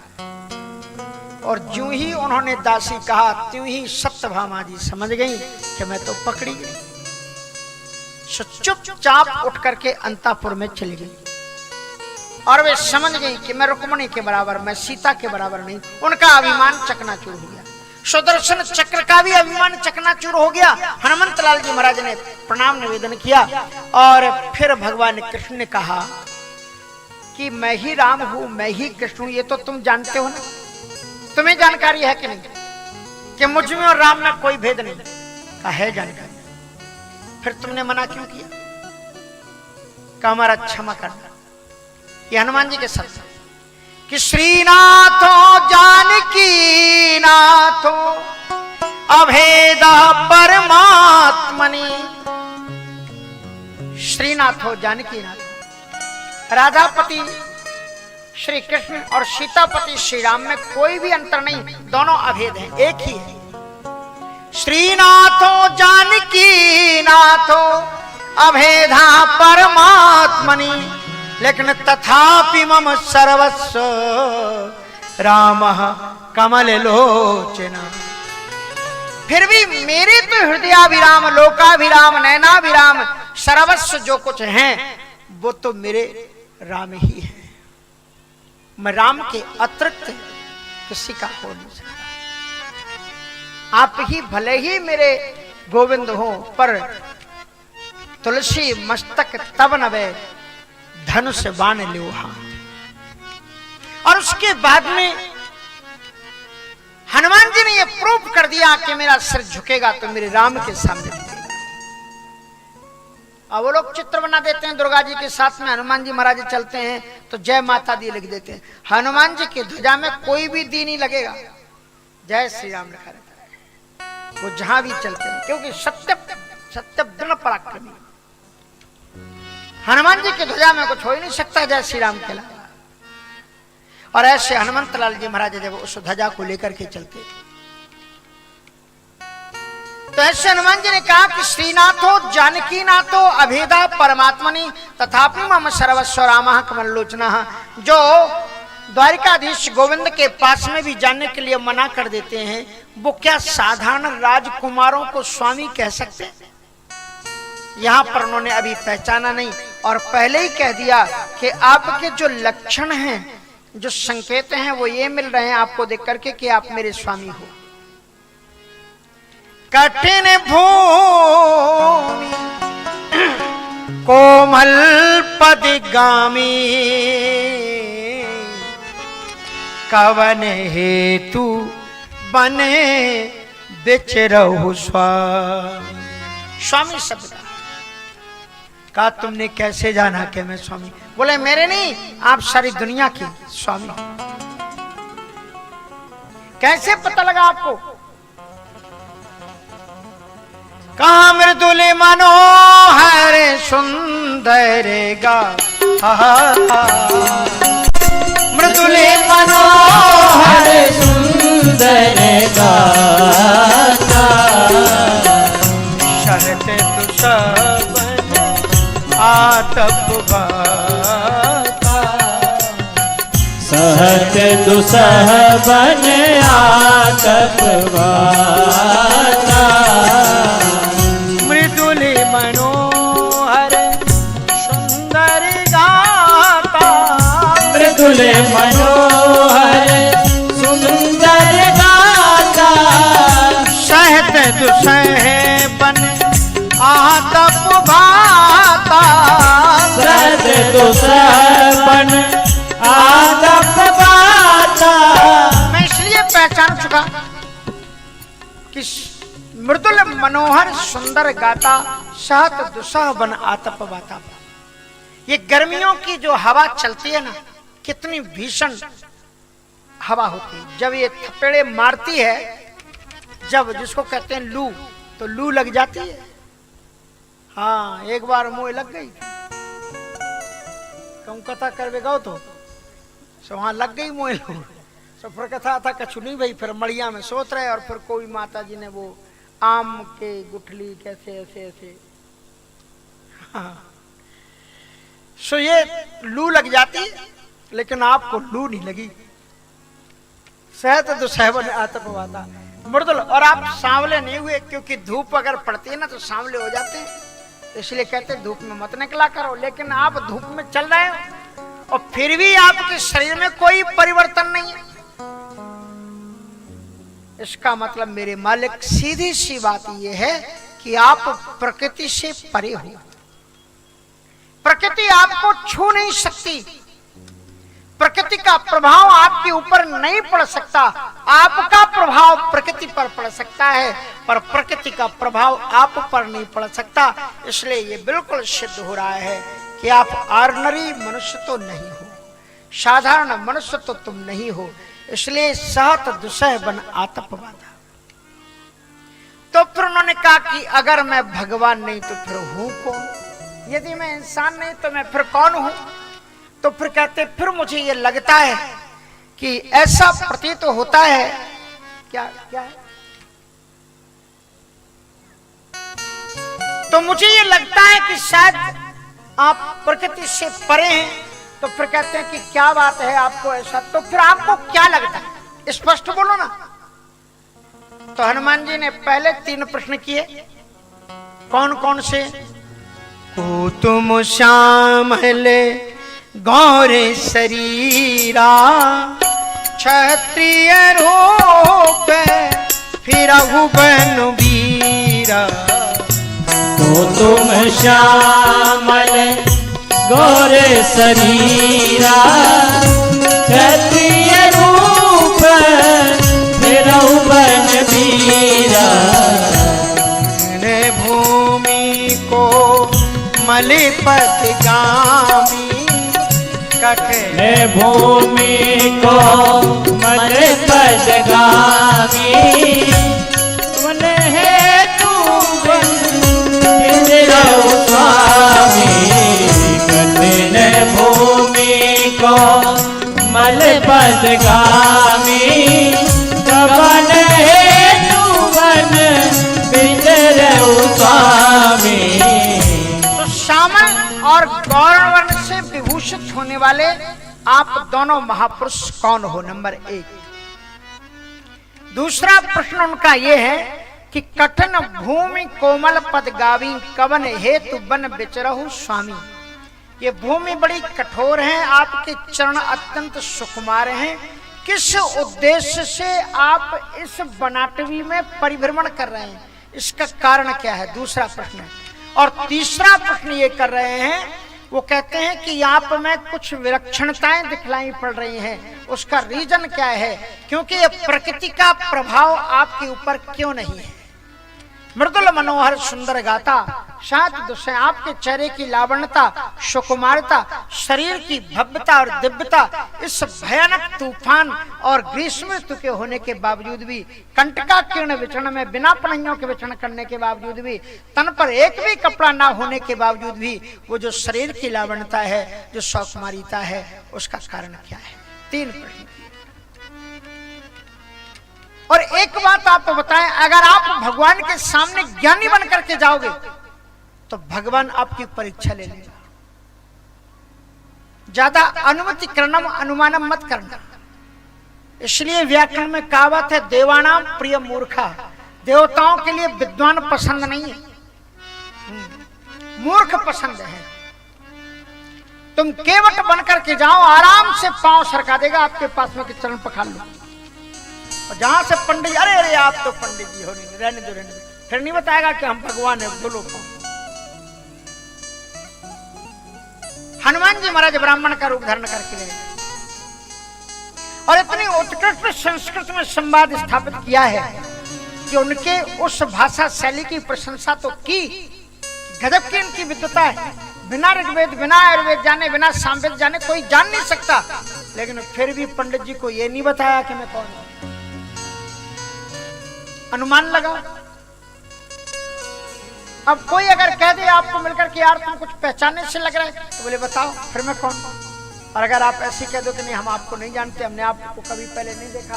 और ज्यों ही उन्होंने दासी कहा, त्यों ही सत्यभामा जी समझ गई कि मैं तो पकड़ी गई। चुपचाप उठ करके अंतापुर में चली गई, और वे समझ गई कि मैं रुक्मिणी के बराबर, मैं सीता के बराबर नहीं। उनका अभिमान चकनाचूर हो गया, सुदर्शन चक्र का भी अभिमान चकनाचूर हो गया। हनुमंत लाल जी महाराज ने प्रणाम निवेदन किया, और फिर भगवान कृष्ण ने कहा कि मैं ही राम हूं, मैं ही कृष्ण हूं, ये तो तुम जानते हो ना, तुम्हें जानकारी है कि नहीं कि मुझ में और राम में कोई भेद नहीं? कहा है जानकारी। फिर तुमने मना क्यों किया? कहा हमारा क्षमा करना। ये हनुमान जी के शब्द कि श्रीनाथो जानकी नाथो अभेदा परमात्मनि। श्रीनाथो जानकी नाथो, राधापति श्री कृष्ण और सीतापति श्री राम में कोई भी अंतर नहीं, दोनों अभेद हैं, एक ही है। श्रीनाथो जानकी नाथो अभेदा परमात्मनि, लेकिन तथापि मम सर्वस्व रामः कमल लोचन। फिर भी मेरे तो हृदयाभिराम, लोकाभिराम, नयनाभिराम, सर्वस्व जो कुछ हैं वो तो मेरे राम ही है। मैं राम के अतिरिक्त किसी का हो नहीं सकता। आप ही भले ही मेरे गोविंद हो, पर तुलसी मस्तक तब नवे धनुष बाण लियो हाथ। और उसके बाद में हनुमान जी ने यह प्रूव कर दिया कि मेरा सिर झुकेगा तो मेरे राम के सामने झुकेगा। अब वो लोग चित्र बना देते हैं दुर्गा जी के साथ में, हनुमान जी महाराज चलते हैं तो जय माता दी लिख देते हैं। हनुमान जी की ध्वजा में कोई भी दी नहीं लगेगा, जय श्री राम लिखा रहता है। वो जहां भी चलते हैं, क्योंकि सत्य दृढ़ पराक्रमी। हनुमान जी की ध्वजा में कुछ हो ही नहीं सकता जय श्री राम के अलावा। और ऐसे हनुमंत लाल जी महाराज जब उस ध्वजा को लेकर के चलते थे, तो ऐसे हनुमान जी ने कहा कि श्रीनाथो जानकी नाथो अभेदा परमात्मनि तथापि मम सर्वस्व रामः कमलोचनः। जो द्वारिकाधीश गोविंद के पास में भी जाने के लिए मना कर देते हैं, वो क्या साधारण राजकुमारों को स्वामी कह सकते हैं? यहां पर उन्होंने अभी पहचाना नहीं, और पहले ही कह दिया कि आपके जो लक्षण हैं, जो संकेत हैं, वो ये मिल रहे हैं आपको देख करके कि आप मेरे स्वामी हो। कठिन भूमि कोमल पदिगामी कवन हेतु बने बिचरहु स्वामी शब्द का तुमने कैसे जाना कि मैं स्वामी? बोले मेरे नहीं, आप सारी दुनिया के स्वामी। कैसे पता लगा आपको? कहा मृदुल मनोहर सुंदर गा, मृदुल मनोहर सुंदर गाता, शरत दुसबन आतप गाता, सहत दुसहबन आतप गाता, मृदुल मनोहर सुंदर गाता, मृदुल मनोहर सुंदर गाता, सहत दुसहबन आतप गाता, सहत दुसहबन आतप गाता। मैं इसलिए पहचान चुका कि मृदुल मनोहर सुंदर गाता, सहत दुसह बन आतप बाता। ये गर्मियों की जो हवा चलती है ना, कितनी भीषण हवा होती है। जब ये थपेड़े मारती है, जब जिसको कहते हैं लू, तो लू लग जाती है। हाँ, एक बार मोह लग गई, कम कथा करवे गो तो वहां लग गई मोह। तो फिर कथा था कछु नहीं भाई, फिर मड़िया में सोच रहे, और फिर कोई माता जी ने वो आम के गुठली कैसे ऐसे ऐसे, हाँ। सो ये लू लग जाती, लेकिन आपको लू नहीं लगी। सहत दुसहबन आतपवाता मृदुल, और आप सांवले नहीं हुए, क्योंकि धूप अगर पड़ती है ना तो सांवले हो जाते हैं, इसलिए कहते हैं धूप में मत निकला करो। लेकिन आप धूप में चल रहे हो और फिर भी आपके शरीर में कोई परिवर्तन नहीं है, इसका मतलब मेरे मालिक सीधी सी बात यह है कि आप प्रकृति से परे हो। प्रकृति आपको छू नहीं सकती, प्रकृति का प्रभाव आपके ऊपर नहीं पड़ सकता। आपका प्रभाव प्रकृति पर पड़ सकता है, पर प्रकृति का प्रभाव आप पर नहीं पड़ सकता। इसलिए ये बिल्कुल सिद्ध हो रहा है कि आप ऑर्डिनरी मनुष्य तो नहीं हो, साधारण मनुष्य तो तुम नहीं हो। इसलिए सहत दुसह बन आतपवादा। तो फिर उन्होंने कहा कि अगर मैं भगवान नहीं तो फिर हूं कौन? यदि मैं इंसान नहीं तो मैं फिर कौन हूं? तो फिर कहते फिर मुझे ये लगता है कि ऐसा प्रतीत तो होता है, क्या क्या है? तो मुझे ये लगता है कि शायद आप प्रकृति से परे हैं। तो फिर कहते हैं कि क्या बात है आपको ऐसा? तो फिर आपको क्या लगता है, स्पष्ट बोलो ना। तो हनुमान जी ने पहले 3 प्रश्न किए। कौन कौन से? को तुम श्यामले गौर शरीरा, क्षत्रिय रूप फिरहु बन वीरा। तो तुम श्यामल गौर शरीरा, क्षत्रिय रूप फिरहु बन वीरा। भूमि को मलिपत गामी, कठिन भूमि को मलिपत गामी। मन है तू बिंदु स्वामी, कठिन भूमि को मलिपत गामी। कवन है तू बन बिंदु स्वामी। तो श्यामल और गौर वर्ण से विभूषित होने वाले आप दोनों महापुरुष कौन हो? नंबर 1। दूसरा प्रश्न उनका यह है कि कठिन भूमि कोमल पद गावी, कवन हेतु बन विचरहु स्वामी। ये भूमि बड़ी कठोर है, आपके चरण अत्यंत सुकुमार हैं। किस उद्देश्य से आप इस बनाटवी में परिभ्रमण कर रहे हैं, इसका कारण क्या है? दूसरा प्रश्न है। और तीसरा प्रश्न ये कर रहे हैं, वो कहते हैं कि आप में कुछ विलक्षणताएं दिखलाई पड़ रही हैं, उसका रीजन क्या है? क्योंकि ये प्रकृति का प्रभाव आपके ऊपर क्यों नहीं है? मृदुल मनोहर सुंदर गाता, शांत दुष्य आपके चेहरे की लावण्यता, सुकुमारता, शरीर की भव्यता और दिव्यता, इस भयानक तूफान और ग्रीष्म ऋतु के होने के बावजूद भी, कंटका किरण विचरण में बिना पनहियों के विचरण करने के बावजूद भी, तन पर एक भी कपड़ा ना होने के बावजूद भी, वो जो शरीर की लावण्यता है, जो सौकुमारिता है, उसका कारण क्या है? 3 प्रश्न। और एक बात आपको बताएं, अगर आप भगवान के सामने ज्ञानी बन करके जाओगे तो भगवान आपकी परीक्षा ले लेगा। ज्यादा अनुमति करना, अनुमानम मत करना। इसलिए व्याकरण में कहावत है, देवानाम प्रिय मूर्खा। देवताओं के लिए विद्वान पसंद नहीं है, मूर्ख पसंद है। तुम केवट बन करके जाओ, आराम से पांव सरका देगा आपके पास में कि चरण पखाड़ लो। और जहां से पंडित, अरे अरे आप तो पंडित जी हो, नहीं रहने दो, रहने दो, फिर नहीं बताएगा कि हम भगवान है, बोलो। हनुमान जी महाराज ब्राह्मण का रूप धारण करके गए और इतनी उत्कृष्ट संस्कृत में संवाद स्थापित किया है कि उनके उस भाषा शैली की प्रशंसा तो की, गजब की इनकी विद्वता है। बिना ऋग्वेद, बिना आयुर्वेद जाने, बिना सामवेद जाने कोई जान नहीं सकता। लेकिन फिर भी पंडित जी को यह नहीं बताया कि मैं कौन हूं। अनुमान लगाओ। अब कोई अगर कह दे आपको मिलकर कि यार तुम कुछ पहचानने से लग रहा है, तो बोले बताओ फिर मैं कौन। और अगर आप ऐसे कह दो कि नहीं हम आपको नहीं जानते, हमने आपको कभी पहले नहीं देखा,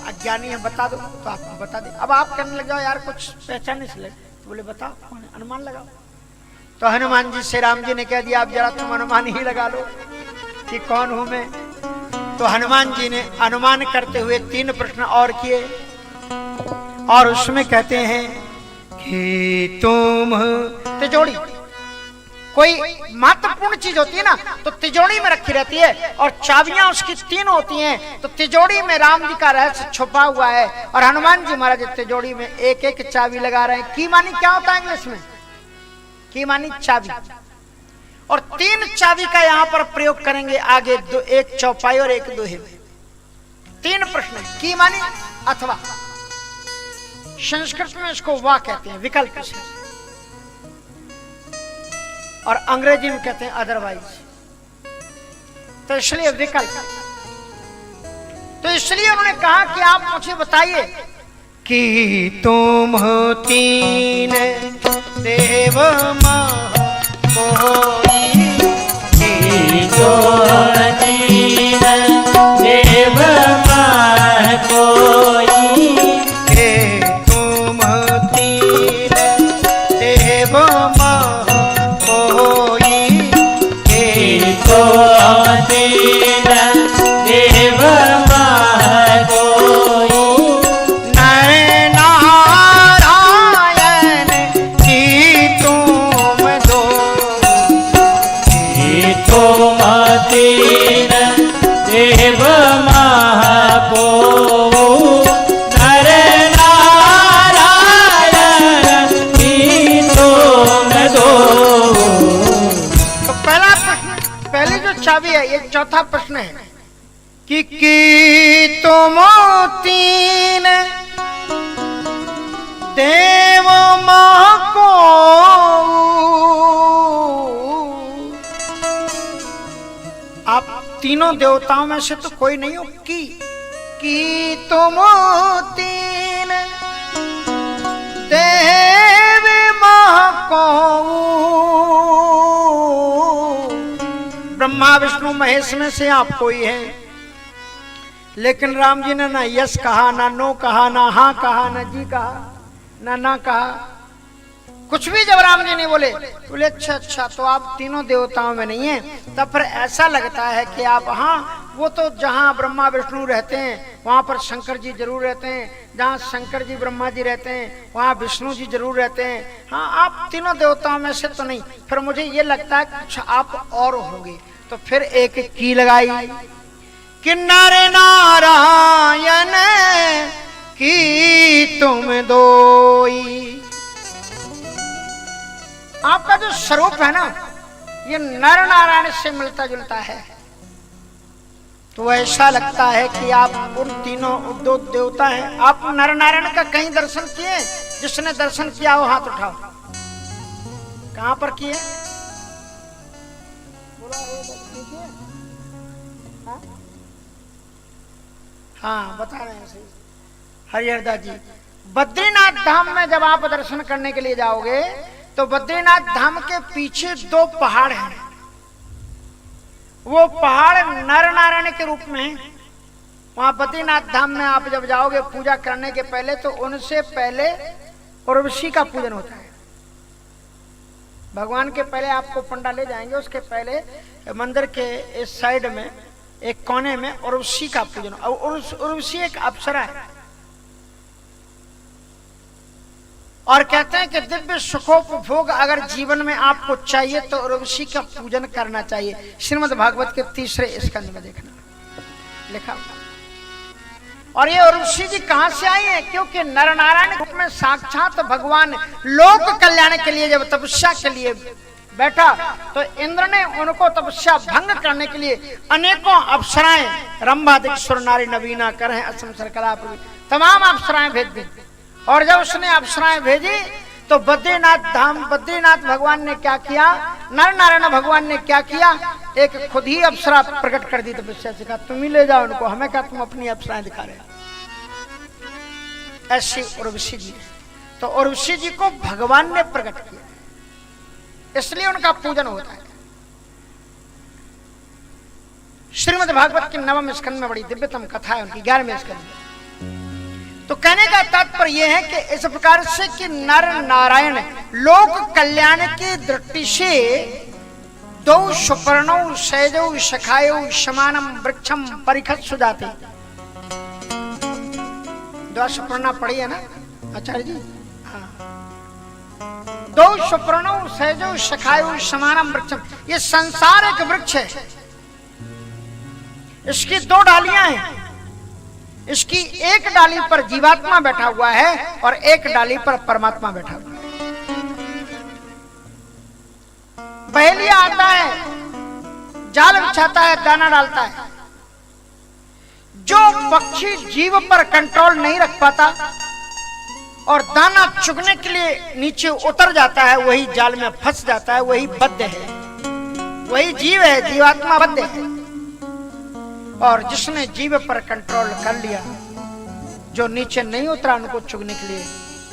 अज्ञानी है बता दो, तो आपको बता दे। अब आप कहने लग जाओ यार कुछ पहचानने से लगे, तो बोले बताओ कौन है, अनुमान लगाओ। तो हनुमान जी से राम जी ने कह दिया अब जरा तुम अनुमान ही लगा लो कि कौन हूं मैं। तो हनुमान जी ने अनुमान करते हुए 3 प्रश्न और किए, और उसमें कहते हैं कि तुम तिजोरी, कोई महत्वपूर्ण चीज होती है ना तो तिजोरी में रखी रहती है, और चाबियां उसकी 3 होती हैं। तो तिजोरी में राम जी का रहस्य छुपा हुआ है, और हनुमान जी महाराज तिजोरी में एक एक चाबी लगा रहे हैं। की मानी क्या होता है इंग्लिश में? की मानी चाबी। और 3 चाबी का यहां पर प्रयोग करेंगे आगे, एक चौपाई और एक दोहे में। 3 प्रश्न, की मानी अथवा, संस्कृत में इसको वाह कहते हैं, विकल्प से, और अंग्रेजी में कहते हैं अदरवाइज। तो इसलिए विकल्प, तो इसलिए उन्होंने कहा कि आप मुझे बताइए कि तुम 3 देव मह कोई, कि तुम 3 देव मह कोई, हे तुम 3 देव मह कोई, कि तुम 3 देव मह कोई, नर नारायण की तुम दो, कि तुम 3 देव मह कोई, नर नारायण की तुम दो। तो पहला प्रश्न, पहली जो चाबी है, ये चौथा प्रश्न है कि तुम 3 देव मह को, आप तीनों देवताओं में से तो कोई नहीं हो। कि तुम 3 देव मह को, ब्रह्मा विष्णु महेश में से आप कोई हैं। लेकिन राम जी ने ना यस कहा, ना नो कहा, ना हाँ कहा, ना जी कहा, ना कहा, कुछ भी जब राम जी ने बोले, बोले अच्छा अच्छा तो आप तीनों देवताओं में नहीं हैं। तब फिर ऐसा लगता है कि आप, हाँ वो तो जहाँ ब्रह्मा विष्णु रहते हैं वहां पर शंकर जी जरूर रहते हैं, जहाँ शंकर जी ब्रह्मा जी रहते हैं वहां विष्णु जी जरूर रहते हैं। हाँ आप तीनों देवताओं में से तो नहीं। फिर मुझे ये लगता है कुछ आप और होंगे। तो फिर एक की लगाई कि नर नारायण की तुम दोई। आपका जो स्वरूप है ना ये नर नारायण से मिलता जुलता है। तो ऐसा लगता है कि आप उन तीनों दो देवता हैं। आप नर नारायण का कहीं दर्शन किए? जिसने दर्शन किया हो हाथ उठाओ। कहां पर किए? हाँ बता रहे हैं सही हरिहरदास जी। बद्रीनाथ धाम में जब आप दर्शन करने के लिए जाओगे तो बद्रीनाथ धाम के पीछे 2 पहाड़ हैं। वो पहाड़ नर नारायण के रूप में है। वहां बद्रीनाथ धाम में आप जब जाओगे पूजा करने के पहले तो उनसे पहले उर्वशी का पूजन होता है। भगवान के पहले आपको पंडा ले जाएंगे, उसके पहले मंदिर के इस साइड में एक कोने में उर्वशी का पूजन। और उर्वशी एक अप्सरा है और कहते हैं कि दिव्य सुखोपभोग अगर जीवन में आपको चाहिए तो उर्वशी का पूजन करना चाहिए। श्रीमद् भागवत के 3 स्कंद में देखना लिखा। और ये उर्वशी जी कहां से आई है? क्योंकि नर नारायण रूप में साक्षात भगवान लोक कल्याण के लिए जब तपस्या के लिए बैठा तो इंद्र ने उनको तपस्या भंग करने के लिए अनेकों अप्सराएं, रंभादिक सुर नारी नवीना कर हैं असम सरकला तमाम अप्सराएं भेज दी। और जब उसने अप्सराएं भेजी तो बद्रीनाथ धाम, बद्रीनाथ भगवान ने क्या किया, नर नारायण भगवान ने क्या किया, एक खुद ही अप्सरा प्रकट कर दी तपस्या से। कहा तुम ही ले जाओ उनको, हमें क्या तुम अपनी अप्सराएं दिखा रहे हो। ऐसी उर्वशी जी। तो उर्वशी जी को भगवान ने प्रकट किया, इसलिए उनका पूजन होता है। श्रीमद् भागवत के 9वें स्कंद में बड़ी दिव्यतम कथा है उनकी, 11वें स्कंद में। तो कहने का तात्पर्य यह है कि इस प्रकार से कि नर नारायण लोक कल्याण की दृष्टि से दो सुपर्णौ सैजौ सखायौ समानम वृक्षम परिखत सुजाते। दो सुपर्णा पड़ी है ना आचार्य जी? हाँ। दो सुपर्णौ सैजौ सखायौ समानम वृक्षम, ये संसार एक वृक्ष है, इसकी दो डालियां हैं। इसकी एक डाली पर जीवात्मा बैठा हुआ है और एक डाली पर परमात्मा बैठा हुआ है। पहेलिया आता है, जाल बिछाता है, दाना डालता है। जो पक्षी जीव पर कंट्रोल नहीं रख पाता और दाना चुगने के लिए नीचे उतर जाता है, वही जाल में फंस जाता है, वही बद्ध है, वही जीव है, जीवात्मा बद्ध है। और जिसने जीव पर कंट्रोल कर लिया, जो नीचे नहीं उतरा उनको चुगने के लिए,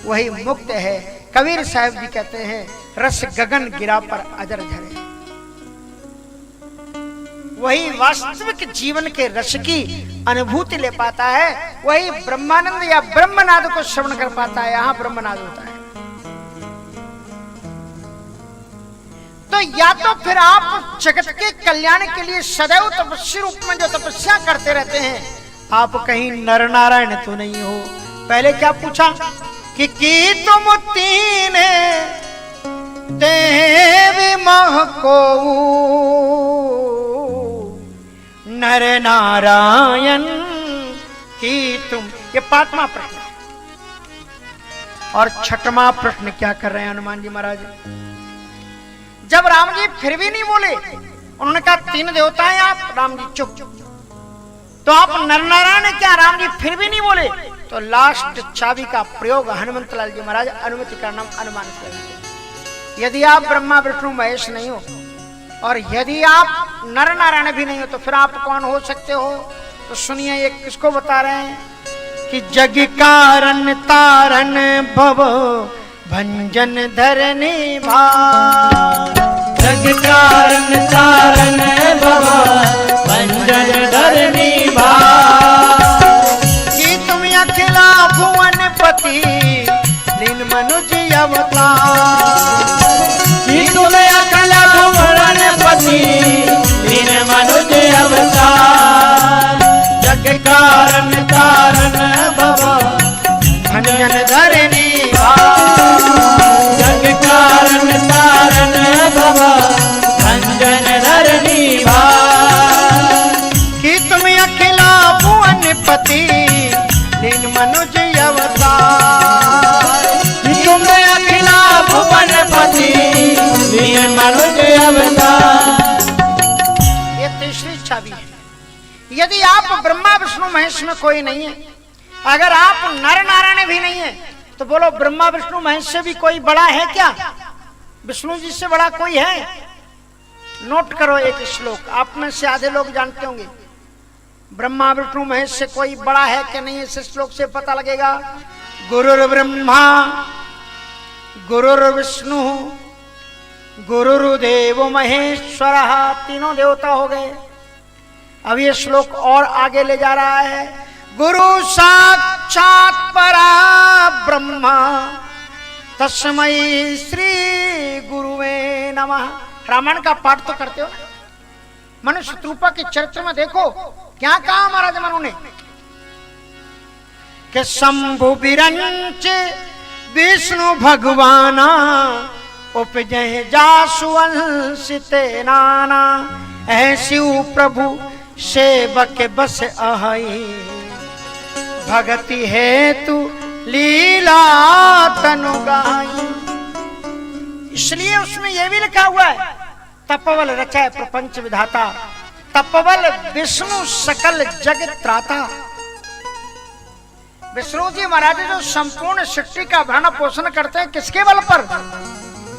वही मुक्त है। कबीर साहब जी कहते हैं, रस गगन गिरा पर अजर झरे। वही वास्तविक जीवन के रस की अनुभूति ले पाता है, वही ब्रह्मानंद या ब्रह्मनाद को श्रवण कर पाता है। यहां ब्रह्मनाद होता है। तो या तो फिर आप जगत के कल्याण के लिए सदैव तपस्वी रूप में जो तपस्या करते रहते हैं, आप कहीं नर नारायण तो नहीं हो। पहले क्या पूछा कि तुम तीन देवी मह को नर नारायण की तुम, ये 5वां प्रश्न है। और 6वां प्रश्न क्या कर रहे हैं हनुमान जी महाराज? जब राम जी फिर भी नहीं बोले, उन्होंने कहा 3 देवता हैं आप, राम जी चुप। तो आप नर नारायण क्या, राम जी फिर भी नहीं बोले। तो लास्ट चाबी का प्रयोग हनुमंत लाल जी महाराज अनुमति का नाम अनुमान कर। यदि आप ब्रह्मा विष्णु महेश नहीं हो और यदि आप नर नारायण भी नहीं हो, तो फिर आप कौन हो सकते हो? तो सुनिए, ये किसको बता रहे हैं कि जग कारण तारण भव भंजन धरनी भार। जग कारण तारण भव भंजन धरनी भार। कि तुम अखिला भुवन पति लीन मनुज अवतार। कि तुम अखिला भुवन पति लीन मनुज अवतार। जग कारण तारण भव भंजन धरनी जग कारण तारण भव भंजन धरनी भार। कि तुम अखिला भुवन पति लीन मनुज अवतार। कि तुम अखिला भुवन पति लीन मनुज अवतार। ये तीसरी चाबी है। यदि आप ब्रह्मा विष्णु महेश में कोई नहीं है, अगर आप नर नारायण भी नहीं है, तो बोलो ब्रह्मा विष्णु महेश से भी कोई बड़ा है क्या? विष्णु जी से बड़ा कोई है? नोट करो एक श्लोक, आप में से आधे लोग जानते होंगे। ब्रह्मा विष्णु महेश से कोई बड़ा है कि नहीं, इस श्लोक से पता लगेगा। गुरुर् ब्रह्मा गुरुर् विष्णु गुरुर्देव महेश्वरः, तीनों देवता हो गए। अब ये श्लोक और आगे ले जा रहा है। गुरु साक्षात परा ब्रह्मा तस्मै श्री गुरुवे नमः। रामायण का पाठ तो करते हो ना? मनुष्य शत्रुपा के चरित्र में देखो क्या कहा महाराज मनु ने कि शंभु बिरंच विष्णु भगवाना उपजय जासुवंशिते नाना। ऐसी प्रभु सेवक बस अहई भगति हेतु लीला तनु गाई। इसलिए उसमें यह भी लिखा हुआ है, तपवल रचाए प्रपंच विधाता, तपवल विष्णु सकल जगत त्राता। विष्णु जी महाराज जो संपूर्ण सृष्टि का भरण पोषण करते हैं, किसके बल पर?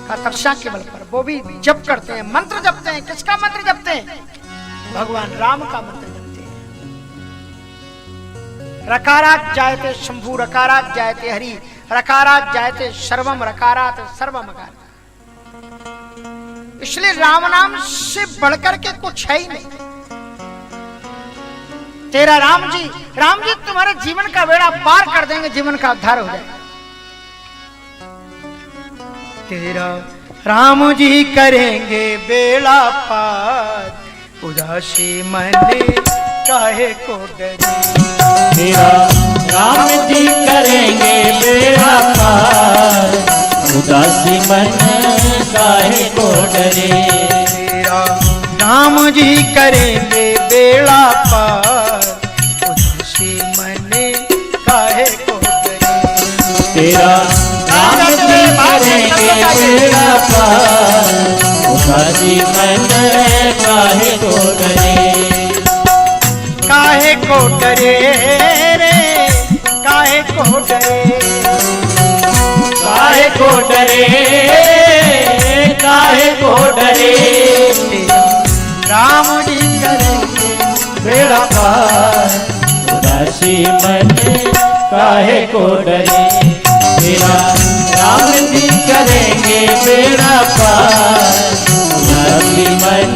तपस्या के बल पर। वो भी जप करते हैं, मंत्र जपते हैं। किसका मंत्र जपते हैं? भगवान राम का मंत्र जपते हैं। रकारात जायते शंभु, रकारात जायते हरि, रकारात जायते सर्वम रकारात सर्वम अकार। इसलिए राम नाम से बढ़कर के कुछ है ही नहीं। तेरा राम जी तुम्हारे जीवन का बेड़ा पार कर देंगे, जीवन का उद्धार हो जाएगा। तेरा राम जी करेंगे बेड़ा पार, उदासी मन काहे को डरे। तेरा राम जी करेंगे बेड़ा पार, उदासी मन काहे को डरे। तेरा राम जी करेंगे बेड़ा पार, उदासी मन काहे को डरे। तेरा राम जी करेंगे बेड़ा पार, उदासी मन काहे को डरे। काहे को डरे रे, काहे को डरे, काहे को डरे, काहे को डरे। राम जी करेंगे बेड़ा पार, उदासी मन काहे को डरे। तेरा राम जी करेंगे बेड़ा पार, उदासी मन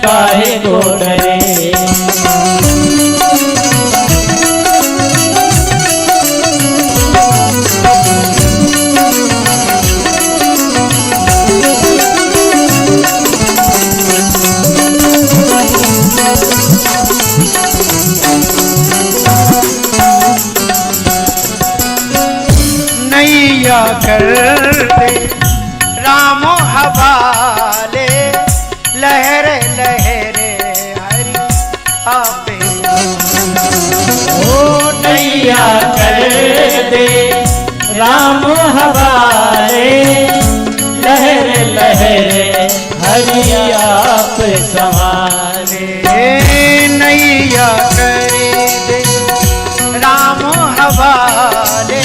काहे को डरे। नैया कर दे रामो हवाले, लहरे लहरे हरि आपे। ओ नैया कर दे राम हवाले, लहरे लहरे हरि आप संभाले। नैया कर दे राम हवाले,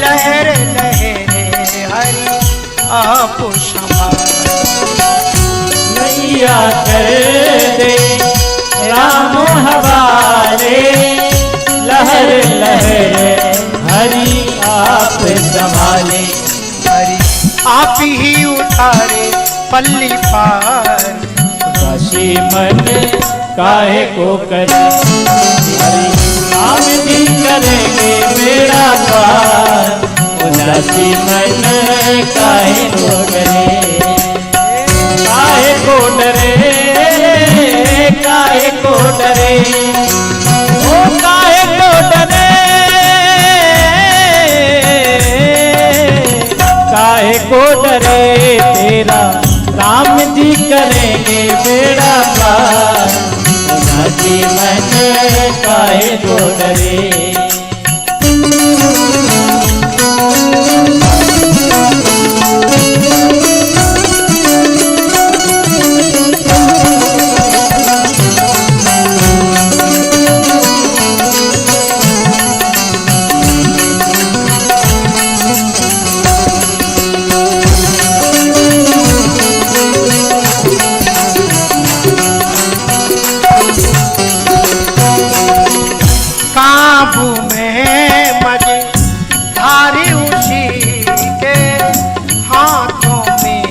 लहरे लहरे हरि आप संभाले। नैया कर दे राम हवाले, लहर लहर हरि आप संभाले। हरि आप ही उठारे पल्ली पार, उदासी मन काहे को करे। हरि राम जी करेंगे बेड़ा पार, उदासी मन काहे को करे। काहे को डरे, काहे को डरे, ओ काहे को डरे, काहे को डरे। तेरा राम जी करेंगे बेड़ा पार, उदासी मन काहे को डरे। काबू में मजे धारी उसी के, हाथों में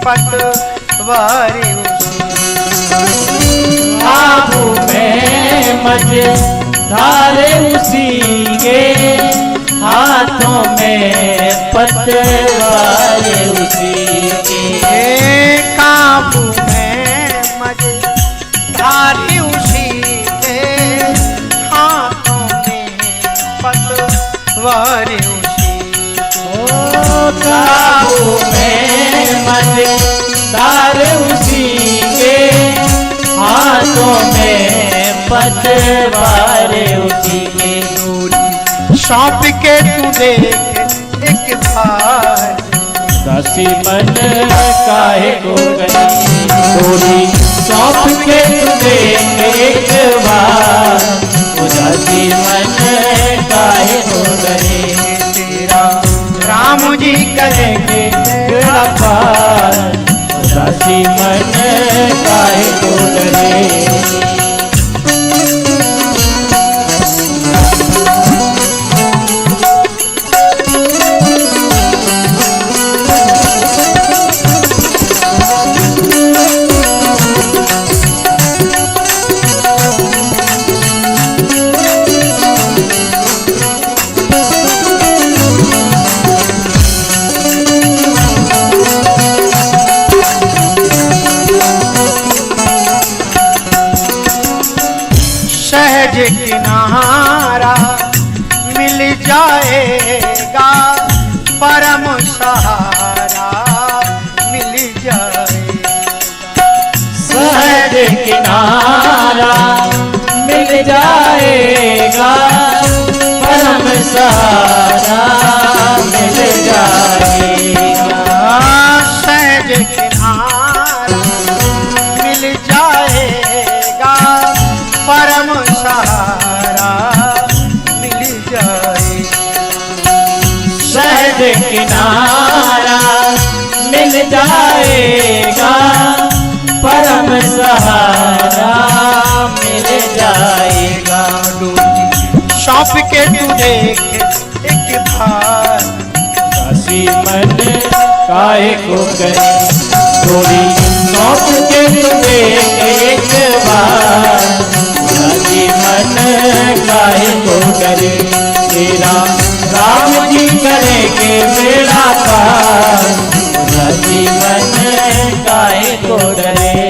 पतवारी उसी। काबू में मजे धारे उसी के, हाथों में पतवार उसी के। काबू में मजे धारी उसी के, हाथों में पतवारी उसी। ओ काबू में मजे धारे उसी के, हाथों में पतवार उसी के। सौंप के तू देख एक बार, उदासी मन काहे को गई। थोड़ी सौंप के तू देख एक बार, उदासी मन काहे को गई। तेरा राम जी करेंगे बेड़ा पार, उदासी मन काहे को डरे। परम सहारा मिल जाए। सहज किनारा मिल जाएगा, परम सहारा मिल जाएगा। सहज किनारा मिल जाएगा, परम सहारा मिल जाएगा। सहज किनारा मिल जाएगा, परम सहारा मिल जाएगा। सौंप के तू देख एक बार, उदासी मन काहे को करे, थोड़ी सौंप के तू देख एक बार, उदासी मन काहे को करे। तेरा राम जी करेंगे बेड़ा पार, उदासी मन काहे को डरे।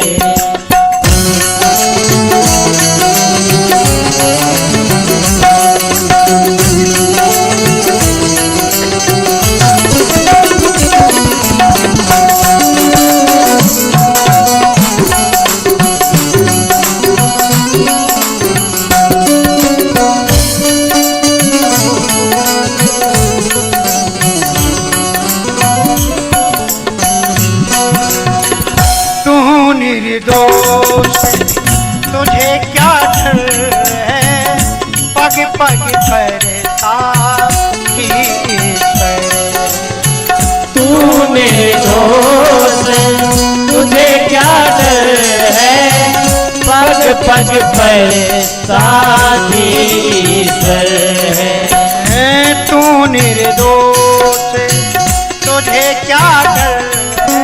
निर्दोष तुझे क्या डर है, पग पग पर साथी तू निर्दोष तुझे क्या डर है, पग पग पर साथी है। तू निर्दोष तुझे क्या डर है,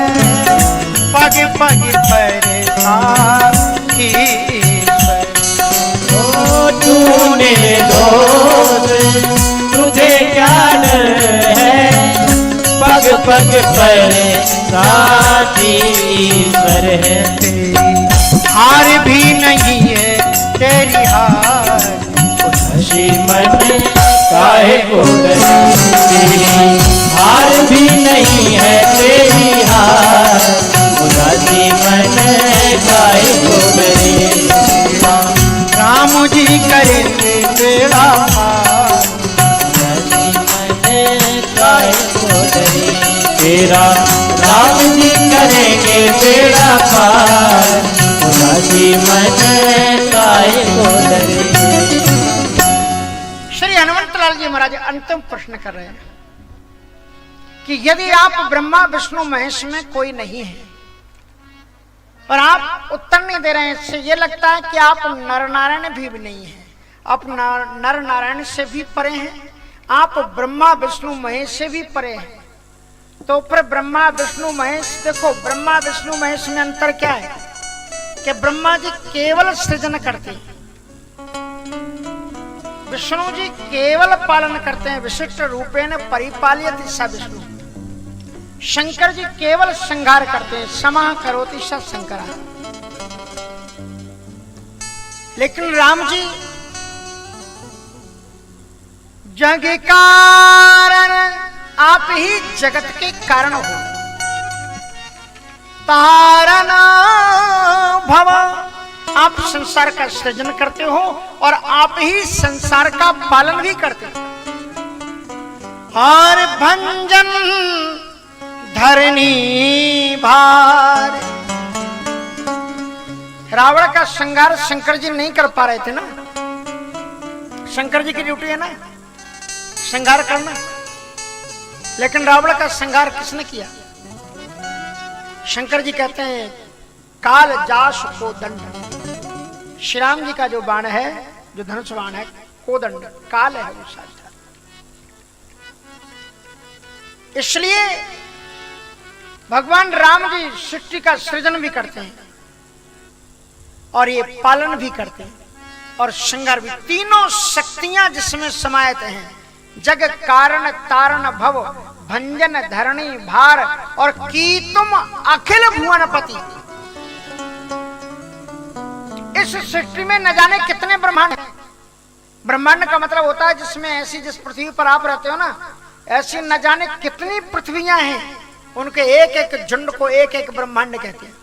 पग पग पर साथी तू निर्दोष तुझे क्या डर है, पग पग पर साथी है। हार भी नहीं है तेरी हार, उदासी मन काहे को डरे। हार भी नहीं है तेरी हार, उदासी मन काहे को डरे। राम जी करेंगे बेड़ा पार, उदासी मन काहे को डरे। तेरा राम जी करेंगे बेड़ा पार, उदासी मन काहे को डरे। श्री हनुमंतलाल जी महाराज अंतिम प्रश्न कर रहे हैं कि यदि आप ब्रह्मा विष्णु महेश में कोई नहीं है और आप उत्तर नहीं दे रहे हैं, इससे यह लगता है कि आप नर नारायण भी नहीं है, आप नर नारायण से भी परे हैं, आप ब्रह्मा विष्णु महेश से भी परे हैं। तो फिर ब्रह्मा विष्णु महेश, देखो ब्रह्मा विष्णु महेश में अंतर क्या है कि ब्रह्मा जी केवल सृजन करते हैं, विष्णु जी केवल पालन करते हैं, विशिष्ट रूपेण परिपालयति स विष्णु। शंकर जी केवल संहार करते हैं, समः करोति स शंकरः। लेकिन राम जी जग कारण, आप ही जगत के कारण हो। तारण भव, आप संसार का सृजन करते हो और आप ही संसार का पालन भी करते हो। और भंजन धरनी भार, रावण का संहार शंकर जी नहीं कर पा रहे थे ना, शंकर जी की ड्यूटी है ना संहार करना, लेकिन रावण का संहार किसने किया? शंकर जी कहते हैं काल जाश को दंड। श्री राम जी का जो बाण है, जो धनुष बाण है, कोदंड काल है वो साक्षात। इसलिए भगवान राम जी सृष्टि का सृजन भी करते हैं और ये पालन भी करते हैं और संहार भी। तीनों शक्तियां जिसमें समाहित हैं, जग कारण तारण भव भंजन धरणी भार और की तुम अखिल भुवनपति। इस सृष्टि में न जाने कितने ब्रह्मांड हैं। ब्रह्मांड का मतलब होता है जिसमें ऐसी, जिस पृथ्वी पर आप रहते हो ना, ऐसी न जाने कितनी पृथ्वियां हैं, उनके एक एक झुंड को एक एक ब्रह्मांड कहते हैं।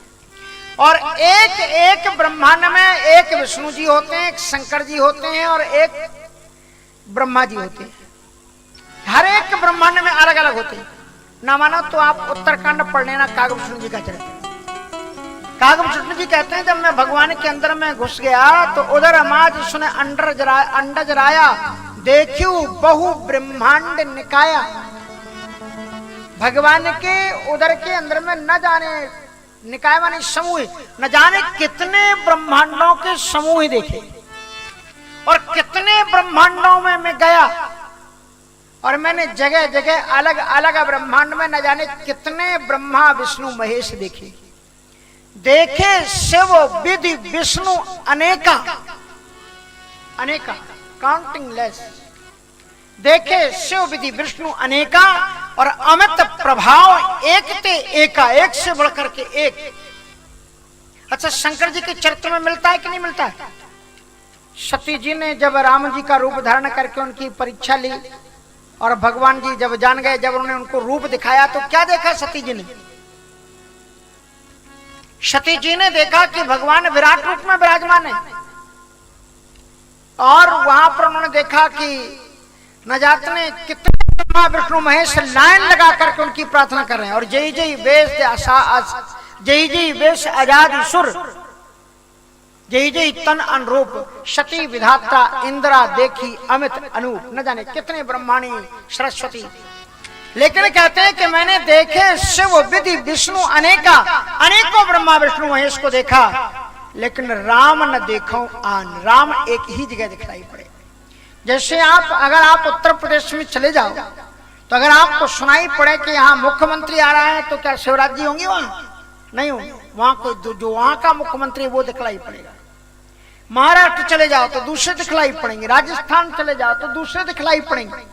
और एक एक ब्रह्मांड में एक विष्णु जी होते हैं, एक शंकर जी होते हैं और एक ब्रह्मा जी होते हैं। हर एक ब्रह्मांड में अलग अलग होते हैं। ना मानो तो आप उत्तरकांड पढ़ लेना, कागभूषण जी का चरित्र। कागभूषण जी कहते हैं जब मैं भगवान के अंदर में घुस गया तो उधर अमाज सुने अंडज राया, देखियो बहु ब्रह्मांड निकाया। भगवान के उधर के अंदर में न जाने निकाय माने समूह, न जाने कितने ब्रह्मांडों के समूह देखे और कितने ब्रह्मांडों में मैं गया और मैंने जगह जगह अलग अलग ब्रह्मांड में न जाने कितने ब्रह्मा विष्णु महेश देखे। देखे शिव विधि विष्णु अनेका अनेका, काउंटिंग लेस। देखे शिव विधि विष्णु अनेका और अमित प्रभाव एक ते एका, एक से बढ़कर के एक। अच्छा, शंकर जी के चरित्र में मिलता है कि नहीं मिलता है? सती जी ने जब राम जी का रूप धारण करके उनकी परीक्षा ली और भगवान जी जब जान गए, जब उन्होंने उनको रूप दिखाया तो क्या देखा सती जी ने? सती जी ने देखा कि भगवान विराट रूप में विराजमान है और वहां पर उन्होंने देखा कि न जाने कितने ब्रह्मा विष्णु महेश लाइन लगा करके उनकी प्रार्थना कर रहे हैं। और जय जय वेश आजाद सुर, जय जय तन अनुरूप, सती विधाता इंद्रा देखी अमित अनूप। न जाने कितने ब्रह्माणी सरस्वती। लेकिन कहते हैं कि मैंने देखे शिव विधि विष्णु अनेका, अनेकों ब्रह्मा विष्णु महेश को देखा, लेकिन राम न देखो आन। राम एक ही जगह दिखलाई पड़े। जैसे अगर आप उत्तर प्रदेश में चले जाओ तो अगर आपको सुनाई पड़े कि यहाँ मुख्यमंत्री आ रहा है तो क्या शिवराज जी होंगे? वहां नहीं होंगे। वहां कोई जो वहां का मुख्यमंत्री वो दिखलाई पड़ेगा। महाराष्ट्र चले जाओ तो दूसरे दिखलाई पड़ेंगे, राजस्थान चले जाओ तो दूसरे दिखलाई पड़ेंगे।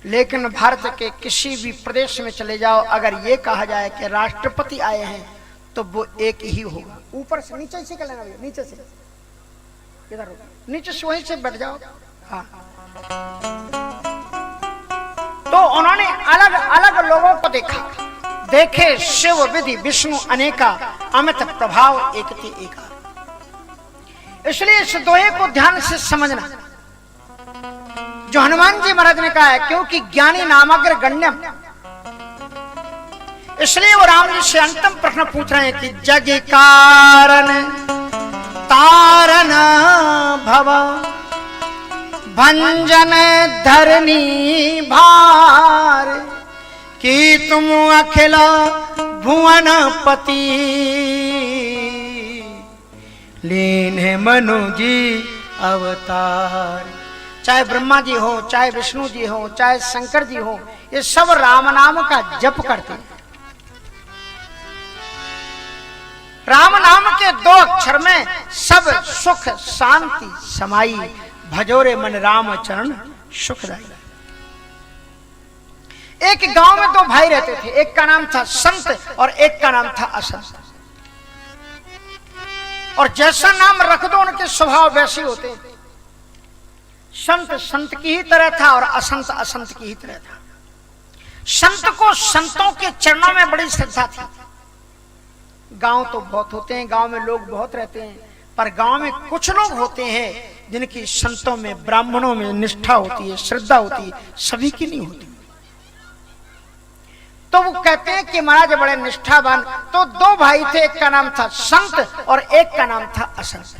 लेकिन भारत के किसी भी प्रदेश में चले जाओ, अगर ये कहा जाए कि राष्ट्रपति आए हैं तो वो एक ही होगा। ऊपर से नीचे से कर लेना, नीचे से इधर होगा, नीचे से वहीं से बैठ जाओ। हाँ, तो उन्होंने अलग अलग लोगों को देखा। देखे शिव विधि विष्णु अनेका, अमित प्रभाव एक ते एका। इसलिए इस दोहे को ध्यान से समझना जो हनुमान जी महाराज ने कहा है, क्योंकि ज्ञानी नामग्र गण्यम। इसलिए वो राम जी से अंतिम प्रश्न पूछ रहे हैं कि जग कारण तारण भव, भंजन धरनी भार, कि तुम अखिला भुवन पति, लीन है मनु जी अवतार। चाहे ब्रह्मा जी हो, चाहे विष्णु जी हो, चाहे शंकर जी हो, ये सब राम नाम का जप करते हैं। राम नाम के दो अक्षर में सब सुख शांति समाई, भजोरे मन राम चरण सुखदाई। एक गांव में दो भाई रहते थे, एक का नाम था संत और एक का नाम था असंत। और जैसा नाम रख दो उनके स्वभाव वैसे होते हैं। संत संत की ही तरह था और असंत असंत की ही तरह था। संत को संतों के चरणों में बड़ी श्रद्धा थी। गांव तो बहुत होते हैं, गांव में लोग बहुत रहते हैं, पर गांव में कुछ लोग होते हैं जिनकी संतों में, ब्राह्मणों में निष्ठा होती है, श्रद्धा होती है, सभी की नहीं होती। तो वो कहते हैं कि महाराज बड़े निष्ठावान। तो दो भाई थे, एक का नाम था संत और एक का नाम था असंत।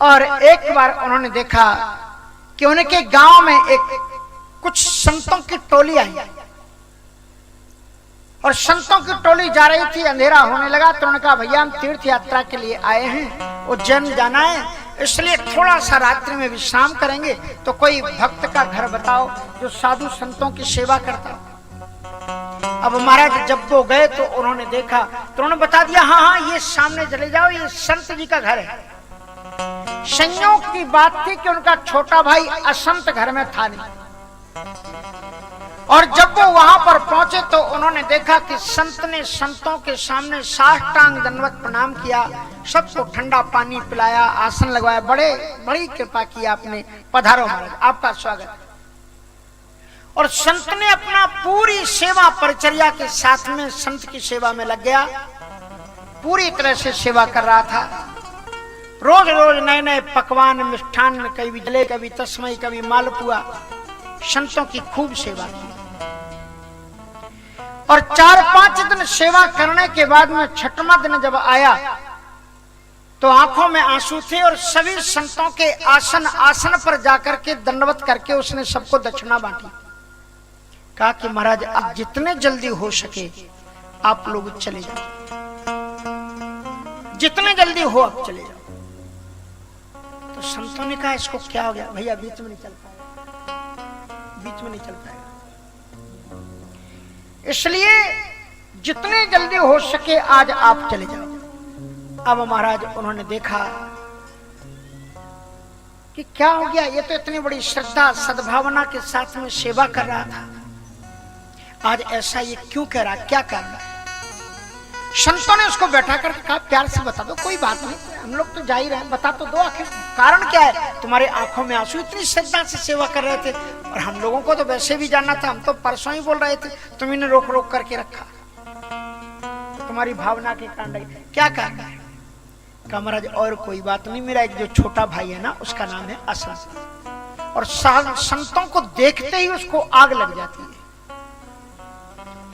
और एक बार उन्होंने देखा कि उनके गांव में एक कुछ संतों की टोली आई और संतों की टोली जा रही थी। अंधेरा होने लगा तो उन्होंने कहा भैया हम तीर्थ यात्रा के लिए आए हैं, उज्जैन जाना है, इसलिए थोड़ा सा रात्रि में विश्राम करेंगे, तो कोई भक्त का घर बताओ जो साधु संतों की सेवा करता हो। अब महाराज जब वो गए तो उन्होंने देखा तो उन्होंने बता दिया हाँ हाँ ये सामने चले जाओ, ये संत जी का घर है। संयोग की बात थी कि उनका छोटा भाई असंत घर में था नहीं। और जब वो वहां पर पहुंचे तो उन्होंने देखा कि संत ने संतों के सामने साष्टांग दंडवत प्रणाम किया, सबको ठंडा पानी पिलाया, आसन लगवाया, बड़ी कृपा की आपने, पधारो महाराज, आपका स्वागत। और संत ने अपना पूरी सेवा परिचर्या के साथ में संत की सेवा में लग गया, पूरी तरह से सेवा कर रहा था। रोज रोज नए नए पकवान, मिष्ठान, कभी जले, कभी तस्मई, कभी मालपुआ, संतों की खूब सेवा की। और 4-5 दिन सेवा करने के बाद में 6वां दिन जब आया तो आंखों में आंसू थे और सभी संतों के आसन पर जाकर के दंडवत करके उसने सबको दक्षिणा बांटी। कहा कि महाराज आप जितने जल्दी हो सके आप लोग चले जाओ, जितने जल्दी हो आप चले जाओ। तो संतों ने कहा इसको क्या हो गया? भैया बीच में नहीं चल पाएगा, बीच में नहीं चल पाएगा, इसलिए जितने जल्दी हो सके आज आप चले जाओ। अब महाराज उन्होंने देखा कि क्या हो गया, ये तो इतनी बड़ी श्रद्धा सद्भावना के साथ में सेवा कर रहा था, आज ऐसा ये क्यों कह रहा, क्या कारण है? संतों ने उसको बैठा कर कहा प्यार से बता दो, कोई बात नहीं, हम लोग तो जा ही रहे हैं, बता तो दो आखिर कारण क्या है? तुम्हारे आंखों में आंसू, इतनी श्रद्धा से सेवा कर रहे थे और हम लोगों को तो वैसे भी जानना था, हम तो परसों ही बोल रहे थे, तुम्ही ने रोक रोक करके रखा, तुम्हारी भावना के कारण। क्या कारण है? कहा महाराज और कोई बात नहीं, मेरा एक जो छोटा भाई है ना उसका नाम है असंत, और संतों को देखते ही उसको आग लग जाती है,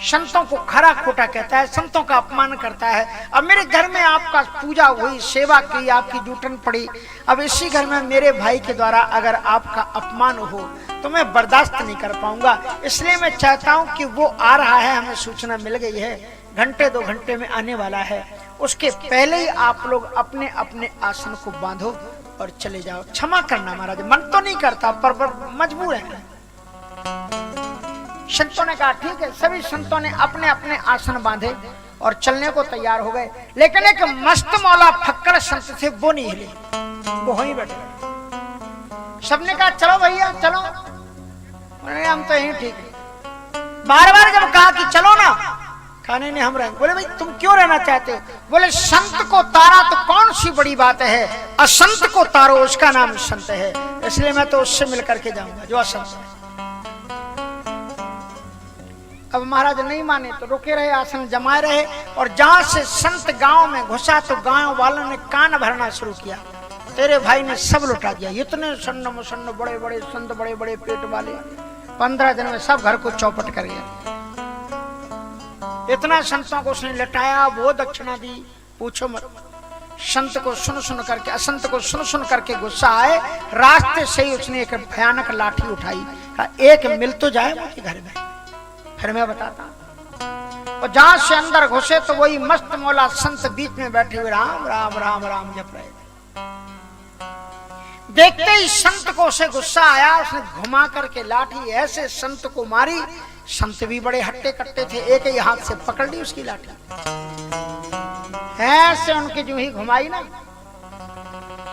संतों को खरा खोटा कहता है, संतों का अपमान करता है। अब मेरे घर में आपका पूजा हुई, सेवा की, आपकी जूठन पड़ी, अब इसी घर में मेरे भाई के द्वारा अगर आपका अपमान हो तो मैं बर्दाश्त नहीं कर पाऊंगा, इसलिए मैं चाहता हूं कि वो आ रहा है, हमें सूचना मिल गई है, घंटे 2 घंटे में आने वाला है, उसके पहले ही आप लोग अपने अपने आसन को बांधो और चले जाओ। क्षमा करना महाराज, मन तो नहीं करता पर मजबूर है। संतों ने कहा ठीक है, सभी संतों ने अपने अपने आसन बांधे और चलने को तैयार हो गए, लेकिन एक मस्त मौला फक्कड़ संत थे, वो नहीं हिले, वो वहीं बैठे। सबने कहा चलो भैया चलो, हम तो यहीं ठीक है। बार बार जब कहा कि चलो ना, खाने ने हम रहेंगे, बोले भाई तुम क्यों रहना चाहते हो? बोले संत को तारा तो कौन सी बड़ी बात है, असंत को तारो उसका नाम संत है, इसलिए मैं तो उससे मिलकर के जाऊंगा जो असंत है। अब महाराज नहीं माने तो रुके रहे, आसन जमाए रहे, और जहां से संत गांव में घुसा तो गांव वालों ने कान भरना शुरू किया, तेरे भाई ने सब लुटा दिया, इतने सन्न मुसन्न बड़े बड़े संत, बड़े बड़े पेट वाले, 15 दिन में सब घर को चौपट कर गया। इतना संतों को उसने लटाया, वो दक्षिणा दी, पूछो मत। संत को सुन सुन करके, असंत को सुन सुन करके गुस्सा आए, रास्ते से ही उसने एक भयानक लाठी उठाई, कहा एक मिल तो जाए मुझे घर में, फिर मैं बताता। और जहां से अंदर घुसे तो वही मस्त मौला संत बीच में बैठे हुए राम राम राम राम जप रहे थे। देखते ही संत को उसे गुस्सा आया, उसने घुमा करके लाठी ऐसे संत को मारी। संत भी बड़े हट्टे कट्टे थे, एक ही हाथ से पकड़ ली उसकी लाठी, ऐसे उनकी जो ही घुमाई ना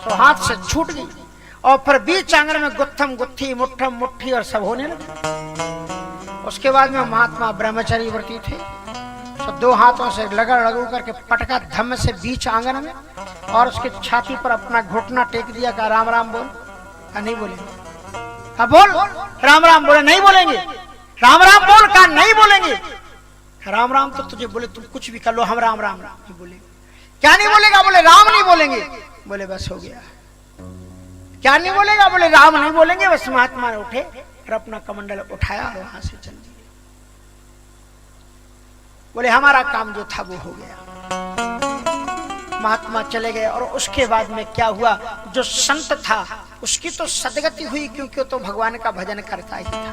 तो हाथ से छूट गई, और फिर बीच आंगन में गुत्थम गुत्थी, मुट्ठम मुट्ठी और सब होने लगे। उसके बाद में महात्मा ब्रह्मचारी व्रती थे, तो 2 हाथों से लगड़ लगू करके पटका धम्म से बीच आंगन में, और उसके छाती पर अपना घुटना टेक दिया, कहा राम राम बोल। नहीं बोलेंगे, हाँ बोल राम राम, बोले नहीं बोलेंगे, राम राम बोल, कहा नहीं बोलेंगे, राम राम तो तुझे बोले तुम कुछ भी कर लो, हम राम राम राम नहीं बोलेंगे। क्या नहीं बोलेगा? बोले राम नहीं बोलेंगे। बोले बस हो गया। क्या नहीं बोलेगा? बोले राम नहीं बोलेंगे। बस महात्मा ने उठे और अपना कमंडल उठाया और वहां से चल दिए। बोले हमारा काम जो था वो हो गया। महात्मा चले गए। और उसके बाद में क्या हुआ, जो संत था उसकी तो सदगति हुई, क्योंकि तो भगवान का भजन करता ही था।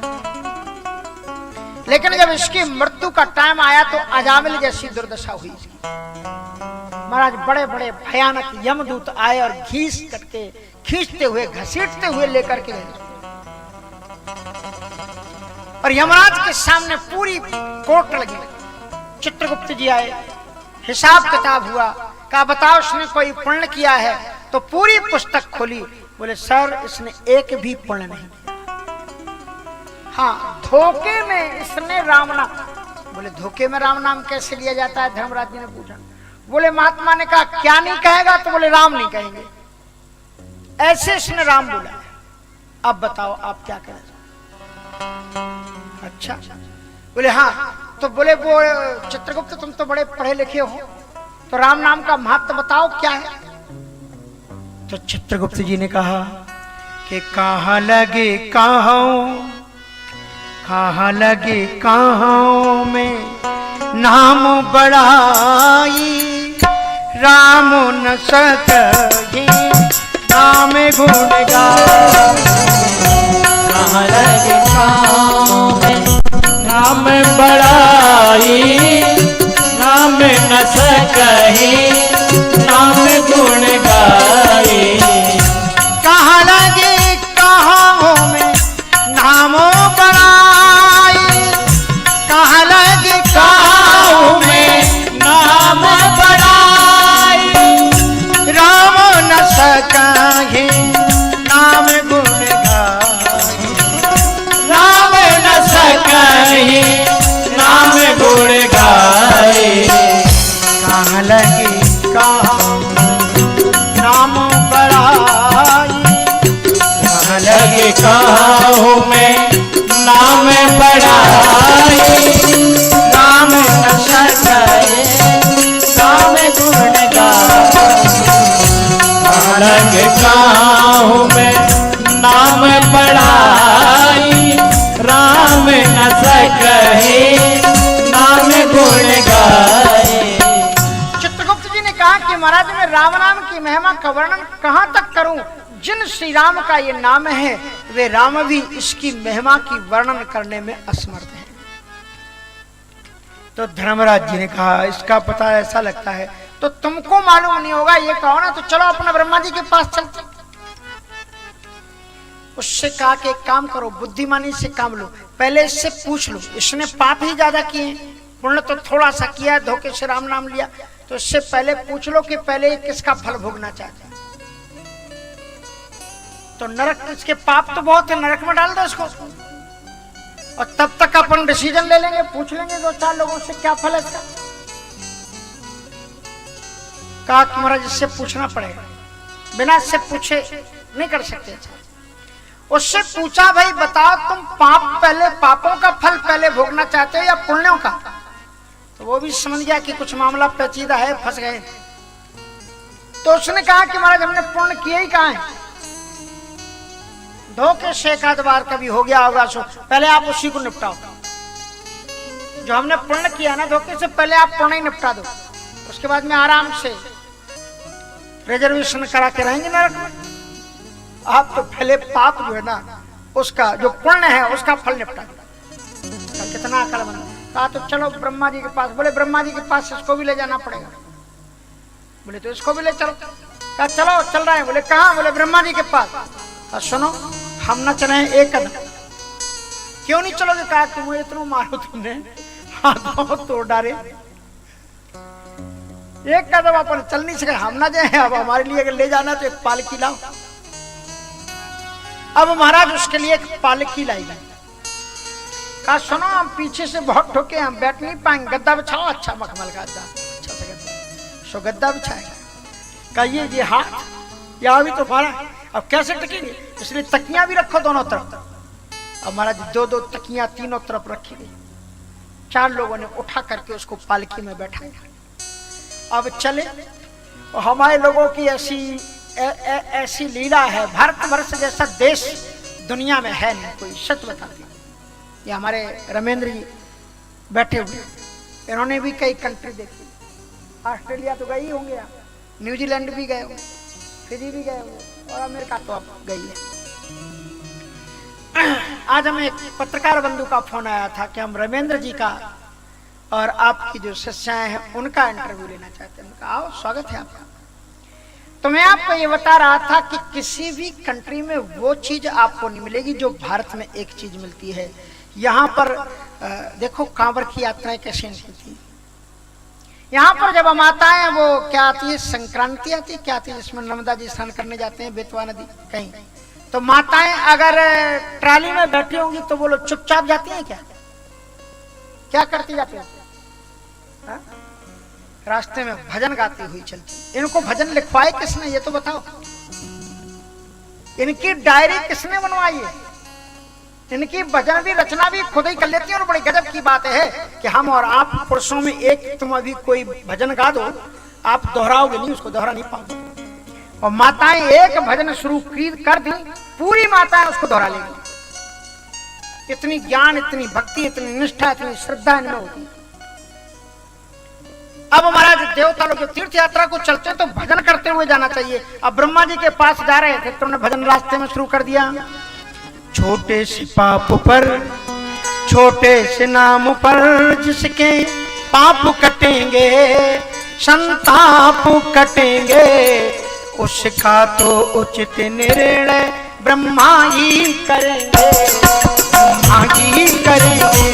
लेकिन जब इसकी मृत्यु का टाइम आया तो अजामिल जैसी दुर्दशा हुई इसकी। महाराज बड़े बड़े भयानक यमदूत आए और खींचते हुए घसीटते हुए लेकर के गए। और यमराज के सामने पूरी कोर्ट लगी। चित्रगुप्त जी आए, हिसाब किताब हुआ, कहा बताओ उसने कोई पुण्य किया है? तो पूरी पुस्तक खोली। बोले सर इसने एक भी पुण्य नहीं किया। हाँ, धोखे में इसने राम नाम। बोले धोखे में राम नाम कैसे लिया जाता है? धर्मराज जी ने पूछा। बोले महात्मा ने कहा क्या नहीं कहेगा? तो बोले राम नहीं कहेंगे। ऐसे इसने राम बोला। अब बताओ आप क्या करें? अच्छा, बोले हाँ। तो बोले वो चित्रगुप्त तुम तो बड़े पढ़े लिखे हो, तो राम नाम का महत्व बताओ क्या है? तो चित्रगुप्त जी ने कहा कि कहाँ लगे कहाँ में नाम बड़ाई, राम न सकहि नाम गुण गाई। कहाँ लगे कहाँ में नाम बड़ाई, नाम न सकहि नाम गुण गाई। कहाँ लगे कहाँ में नाम बड़ाई, कहाँ लगे कहाँ में नाम बड़ाई, राम न सकहि नाम गुण गाई। राम न सकहि नाम गुण गाए। कहाँ लगे कहाँ नाम बड़ाई, कहाँ लगे कहाँ में नाम बड़ाई, राम न सकहि नाम गुण गाए। कहाँ लगे कहाँ में नाम बड़ाई, राम न सकहि नाम गुण गाए। चित्रगुप्त जी ने कहा कि महाराज मैं राम नाम की महिमा का वर्णन कहां तक करूं? जिन श्री राम का ये नाम है वे राम भी इसकी महिमा की वर्णन करने में असमर्थ हैं। तो धर्मराज जी ने कहा इसका पता ऐसा लगता है तो तुमको मालूम नहीं होगा, ये कहो ना, तो चलो अपने ब्रह्मा जी के पास चलते। उससे कहा कि एक काम करो, बुद्धिमानी से काम लो, पहले इससे पूछ लो, इसने पाप ही ज्यादा किए, पुण्य तो थोड़ा सा किया, धोखे से राम नाम लिया, तो इससे पहले पूछ लो कि पहले किसका फल भोगना चाहता है। तो नरक, इसके पाप तो बहुत है, नरक में डाल दो इसको, और तब तक अपन डिसीजन ले लेंगे, पूछ लेंगे दो चार लोगों से क्या फल है इसका। कहा कि महाराज इससे पूछना पड़ेगा, बिना इससे पूछे नहीं कर सकते। उससे पूछा भाई बताओ तुम पापों का फल पहले भोगना चाहते हो या पुण्यों का? तो वो भी समझ गया कि कुछ मामला पेचीदा है, फंस गए। तो उसने कहा कि महाराज हमने पुण्य किए ही कहाँ है, धोखे से एक आध बार कभी हो गया होगा, सो पहले आप उसी को निपटाओ। जो हमने पुण्य किया ना धोखे से, पहले आप पुण्य ही निपटा दो, उसके बाद में आराम से रिजर्वेशन करा के रहेंगे नरक में। आप तो पहले पाप जो है ना, उसका जो पुण्य है उसका फल निपटा दो। कितना अकलमंद। कहा तो चलो ब्रह्मा जी के पास। बोले ब्रह्मा जी के पास इसको भी ले जाना पड़ेगा। बोले तो इसको भी ले चलो। कहा चलो चल रहे हैं। बोले कहाँ? बोले ब्रह्मा जी के पास। सुनो हम न चले एक कदम। क्यों नहीं चलोगे? कहा तुम्हें इतना मारो, तुमने हाथों तोड़ डाले, एक कदम अपन चल नहीं सके, हम ना जाए। अब हमारे लिए अगर ले जाना तो एक पालकी लाओ। अब महाराज उसके लिए एक पालकी लाई गई। कहा सुनो हम पीछे से बहुत ठोके, हम बैठ नहीं पाएंगे, गद्दा बिछाओ, अच्छा मखमल का गद्दा, अच्छा से गद्दा। सो गद्दा बिछाएगा। कहा ये हाथ यहाँ भी तो हमारा, अब कैसे टकेंगे? इसलिए तकियां भी रखो दोनों तरफ। अब महाराज दो दो तकियां तीनों तरफ रखी गई। चार लोगों ने उठा करके उसको पालकी में बैठाया। अब चले। और हमारे लोगों की ऐसी लीला है, भारतवर्ष जैसा देश दुनिया में है नहीं कोई, सच बताती। ये हमारे रमेंद्र जी बैठे हुए, इन्होंने भी कई कंट्री देखी। ऑस्ट्रेलिया तो गए ही होंगे, न्यूजीलैंड भी गए होंगे, फिजी भी गए होंगे, और अमेरिका तो अब गई है। आज हमें एक पत्रकार बंधु का फोन आया था कि हम रमेंद्र जी का और आपकी जो शिष्याएं हैं उनका इंटरव्यू लेना चाहते हैं। उनका आओ, स्वागत है आपका। तो मैं आपको ये बता रहा था कि किसी भी कंट्री में वो चीज आपको नहीं मिलेगी जो भारत में एक चीज मिलती है। यहाँ पर देखो कांवर की यात्राएं कैसे निकलती है। यहाँ पर जब हम आता है वो क्या आती है, संक्रांति आती है, क्या आती है जिसमें नर्मदा जी स्नान करने जाते हैं, बेतवा नदी कहीं। तो माताएं अगर ट्राली में बैठी होंगी तो वो लोग चुपचाप जाती हैं क्या? क्या करती जाती है? रास्ते में भजन गाती हुई चलती। इनको भजन लिखवाए किसने, ये तो बताओ। इनकी डायरी किसने बनवाई है? इनकी भजन भी रचना भी खुद ही कर लेती है। और बड़ी गजब की बात है कि हम और आप पुरुषों में एक, तुम अभी कोई भजन गा दो, आप दोहराओगे नहीं, उसको दोहरा नहीं पाओगे। और माताएं एक भजन शुरू कर दी, पूरी माताएं उसको दोहरा लेंगी। इतनी ज्ञान, इतनी भक्ति, इतनी निष्ठा, इतनी श्रद्धा इनमें होती है। अब महाराज देवता लोग तीर्थ यात्रा को चलते तो भजन करते हुए जाना चाहिए। अब ब्रह्मा जी के पास जा रहे थे तो उन्होंने भजन रास्ते में शुरू कर दिया। छोटे से पाप पर, छोटे से नाम पर, जिसके पाप कटेंगे संताप कटेंगे, उसका तो उचित निर्णय ब्रह्मा ही करेंगे, ब्रह्मा ही करेंगे।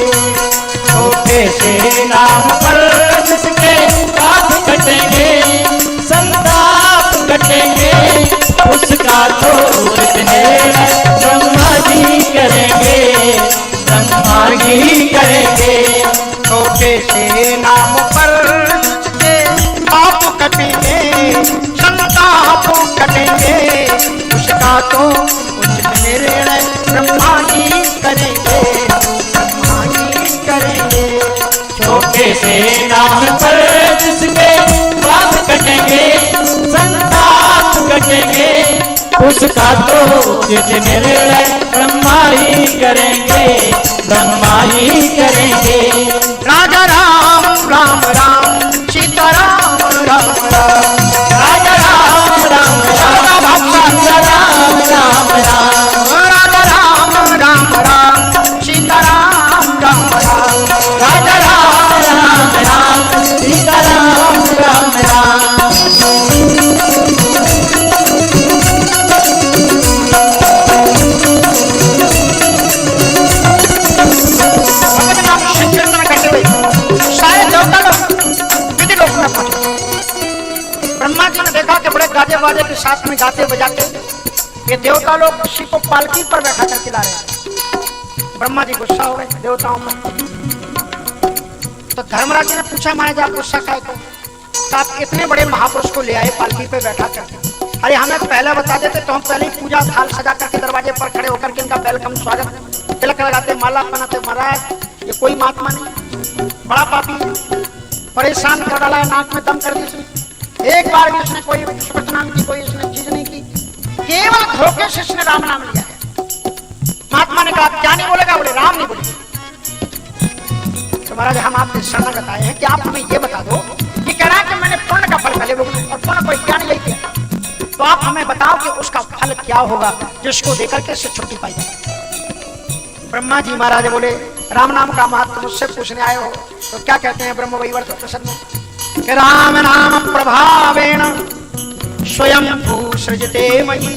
छोटे से नाम पर जिसके पाप कटेंगे संताप कटेंगे, उसका तो उचित निर्णय ब्रह्मा जी करेंगे, ब्रह्मा जी करेंगे। छोटे से नाम पर जिसके पाप कटेंगे संताप कटेंगे, उसका तो उचित निर्णय ब्रह्मा जी करेंगे, ब्रह्मा जी करेंगे। छोटे से नाम पर जिसके पाप कटेंगे संताप कटेंगे, उसका तो उचित निर्णय ब्रह्मा ही करेंगे, ब्रह्मा ही करेंगे। राजा राम राम राम, सीता राम राम राम, राजा राम राम राम, सीता राम राम राम, राजा राम राम राम, सीता राम राम राम, राजा राम राम राम, सीता राम राम राम। ब्रह्मा जी ने देखा कि बड़े गाजे बाजे के साथ में गाते बजाते ये देवता लोग किसी को पालकी पर बैठा कर खिला रहे हैं। ब्रह्मा जी गुस्सा हो गए देवताओं में। तो धर्मराज जी ने पूछा, महाराज आप गुस्सा काहे को? तो आप इतने बड़े महापुरुष को ले आए पालकी पे बैठा कर, अरे हमें पहले बता देते तो हम पहले ही पूजा थाल सजा करके दरवाजे पर खड़े होकर के इनका वेलकम स्वागत तिलक लगाते, माला पहनाते। महाराज ये कोई महात्मा नहीं, बड़ा पापी, परेशान कर डाला है, नाक में दम कर दी इसने। एक बार भी इसने कोई शुभ नाम की कोई इसने चीज नहीं की, केवल धोखे से इसने राम नाम लिया है। महात्मा ने कहा क्या नहीं बोलेगा? बोले राम नहीं बोलेगा। तो महाराज हम आपके शरण आए हैं कि आप हमें ये बता दो कि कह रहा है कि मैंने पुण्य का फल पहले लोग और पुण्य कोई क्या नहीं किया, तो आप हमें बताओ कि उसका फल क्या होगा जिसको देकर के इससे छुट्टी पाई जाए। ब्रह्मा जी महाराज बोले राम नाम का महत्व मुझसे पूछने आए हो तो क्या कहते हैं ब्रह्म वैवर्त प्रसन्न में, राम नाम प्रभावेण स्वयं भू सृजते मयि,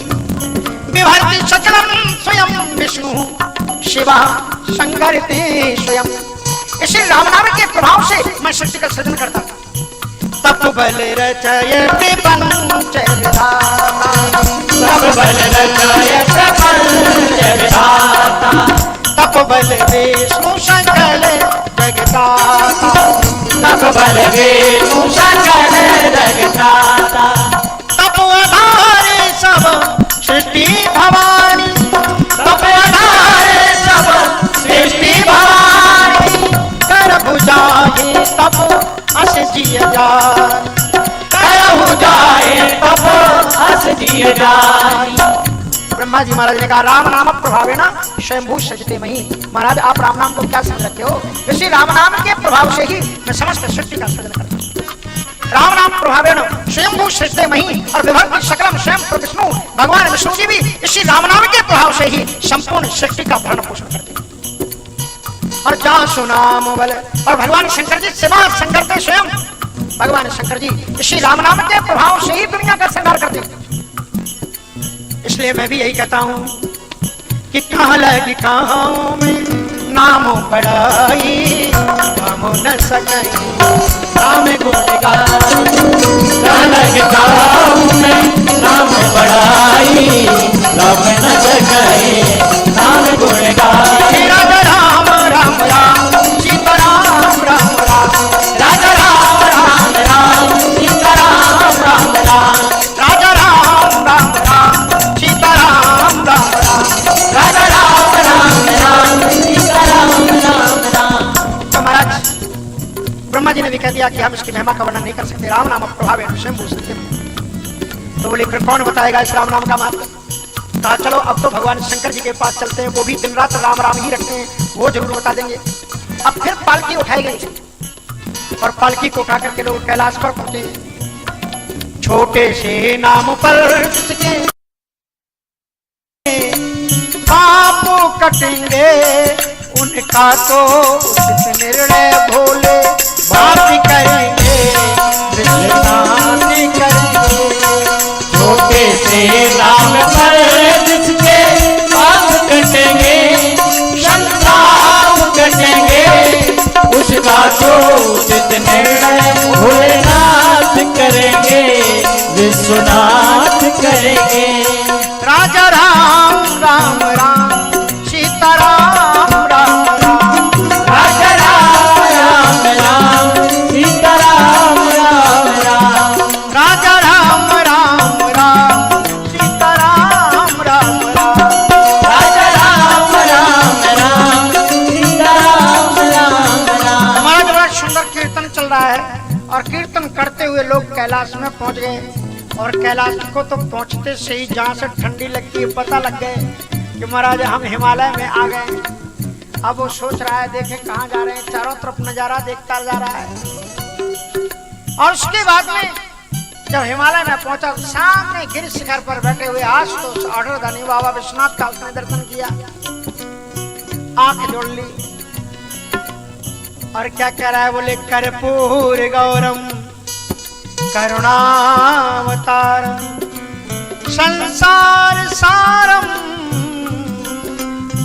विभर्ति सकलं स्वयं विष्णु शिवा संगरते स्वयं। इसी राम नाम के प्रभाव से मैं सृष्टि का सृजन करता था। तप बल रचयते पंच विधाता, तप बल रचयते पंच विधाता, तप बल विष्णु सकल जगदाता, तप बल विष्णु सकल जगदाता, तप आधारे सब सृष्टि भवानी, तप आधारे सब सृष्टि भवानी, कर बुझाए तप अस जिय जाय, कर बुझाए तप अस जिय जाय। ब्रह्मा जी महाराज ने कहा राम नाम प्रभावे ना स्वयंभू सजते मही। महाराज आप राम नाम को क्या समझ रखे हो? इसी राम नाम के प्रभाव से ही मैं समस्त सृष्टि का सृजन करता हूं। राम नाम प्रभावे न स्वयंभू सजते मही और विभक्ति सकलम स्वयं विष्णु भगवान विष्णु जी भी इसी राम नाम के प्रभाव से ही संपूर्ण सृष्टि का भरण पोषण करते हैं। और जा सुनाम बल और भगवान शंकर जी सेवा संकल्प स्वयं भगवान शंकर जी इसी राम नाम के प्रभाव से ही दुनिया का संहार करते हैं। इसलिए मैं भी यही कहता हूं कि कहां लगी कहां में नामो पढ़ाई काम न सकाई, राम गुण गाई कहां लगी कहां में नाम पढ़ाई, राम न सकाई राम गुण गाई। राजा राम राम राम, सीता राम राम राम, राजा राम राम राम, जी कह दिया कि हम इसकी महिमा का वर्णन नहीं कर सकते, राम नाम प्रभाव है स्वयं बोल सकते। तो बोले फिर कौन बताएगा इस राम नाम का महत्व? कहा चलो अब तो भगवान शंकर जी के पास चलते हैं, वो भी दिन रात राम राम ही रखते हैं, वो जरूर बता देंगे। अब फिर पालकी उठाई गई और पालकी को उठा करके लोग कैलाश पर पहुंचे। छोटे से नाम पर जिसके पाप कटेंगे उनका तो उचित निर्णय भोले बात करेंगे, विश्वनाथ करेंगे। छोटे से नाम पर जिसके पाप कटेंगे, संताप कटेंगे, उसका तो उचित निर्णय भोलेनाथ करेंगे, विश्वनाथ करेंगे। राजा राम राम राम, सीता राम राम राम, राजा राम राम राम, सीता राम राम राम, राजा राम राम राम, सीता राम राम राम, राजा राम राम राम, सीता राम राम राम। हमारा जो बड़ा सुंदर कीर्तन चल रहा है और कीर्तन करते हुए लोग कैलाश में पहुंच गए। और कैलाश को तो पहुंचते से ही जहाँ से ठंडी लगती है पता लग गए कि महाराज हम हिमालय में आ गए। अब वो सोच रहा है देखे कहाँ जा रहे हैं, चारों तरफ नजारा देखता जा रहा है। और उसके बाद में जब हिमालय में पहुंचा, सामने गिर शिखर पर बैठे हुए आज तो ऑर्डर धनी बाबा विश्वनाथ का उसने दर्शन किया, आंख जोड़ ली और क्या कह रहा है, बोले कर्पूर गौरम करुणावतारम संसार सारम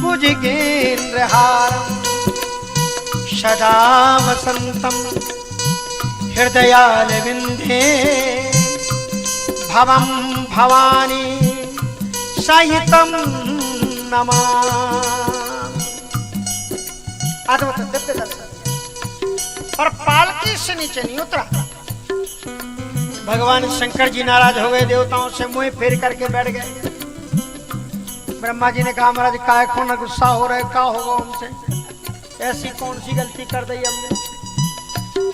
भुजगेन्द्रहारम सदा वसंतम हृदयाल विंध्ये भवम भवानी सहितम नमामि। अद्भुत दिव्य दर्शन। पर पालकी से नीचे नहीं उतरा। भगवान शंकर जी नाराज हो गए, देवताओं से मुंह फेर करके बैठ गए। ब्रह्मा जी ने कहा महाराज काहे को न गुस्सा हो रहे, क्या होगा हमसे, ऐसी कौन सी गलती कर दी हमने?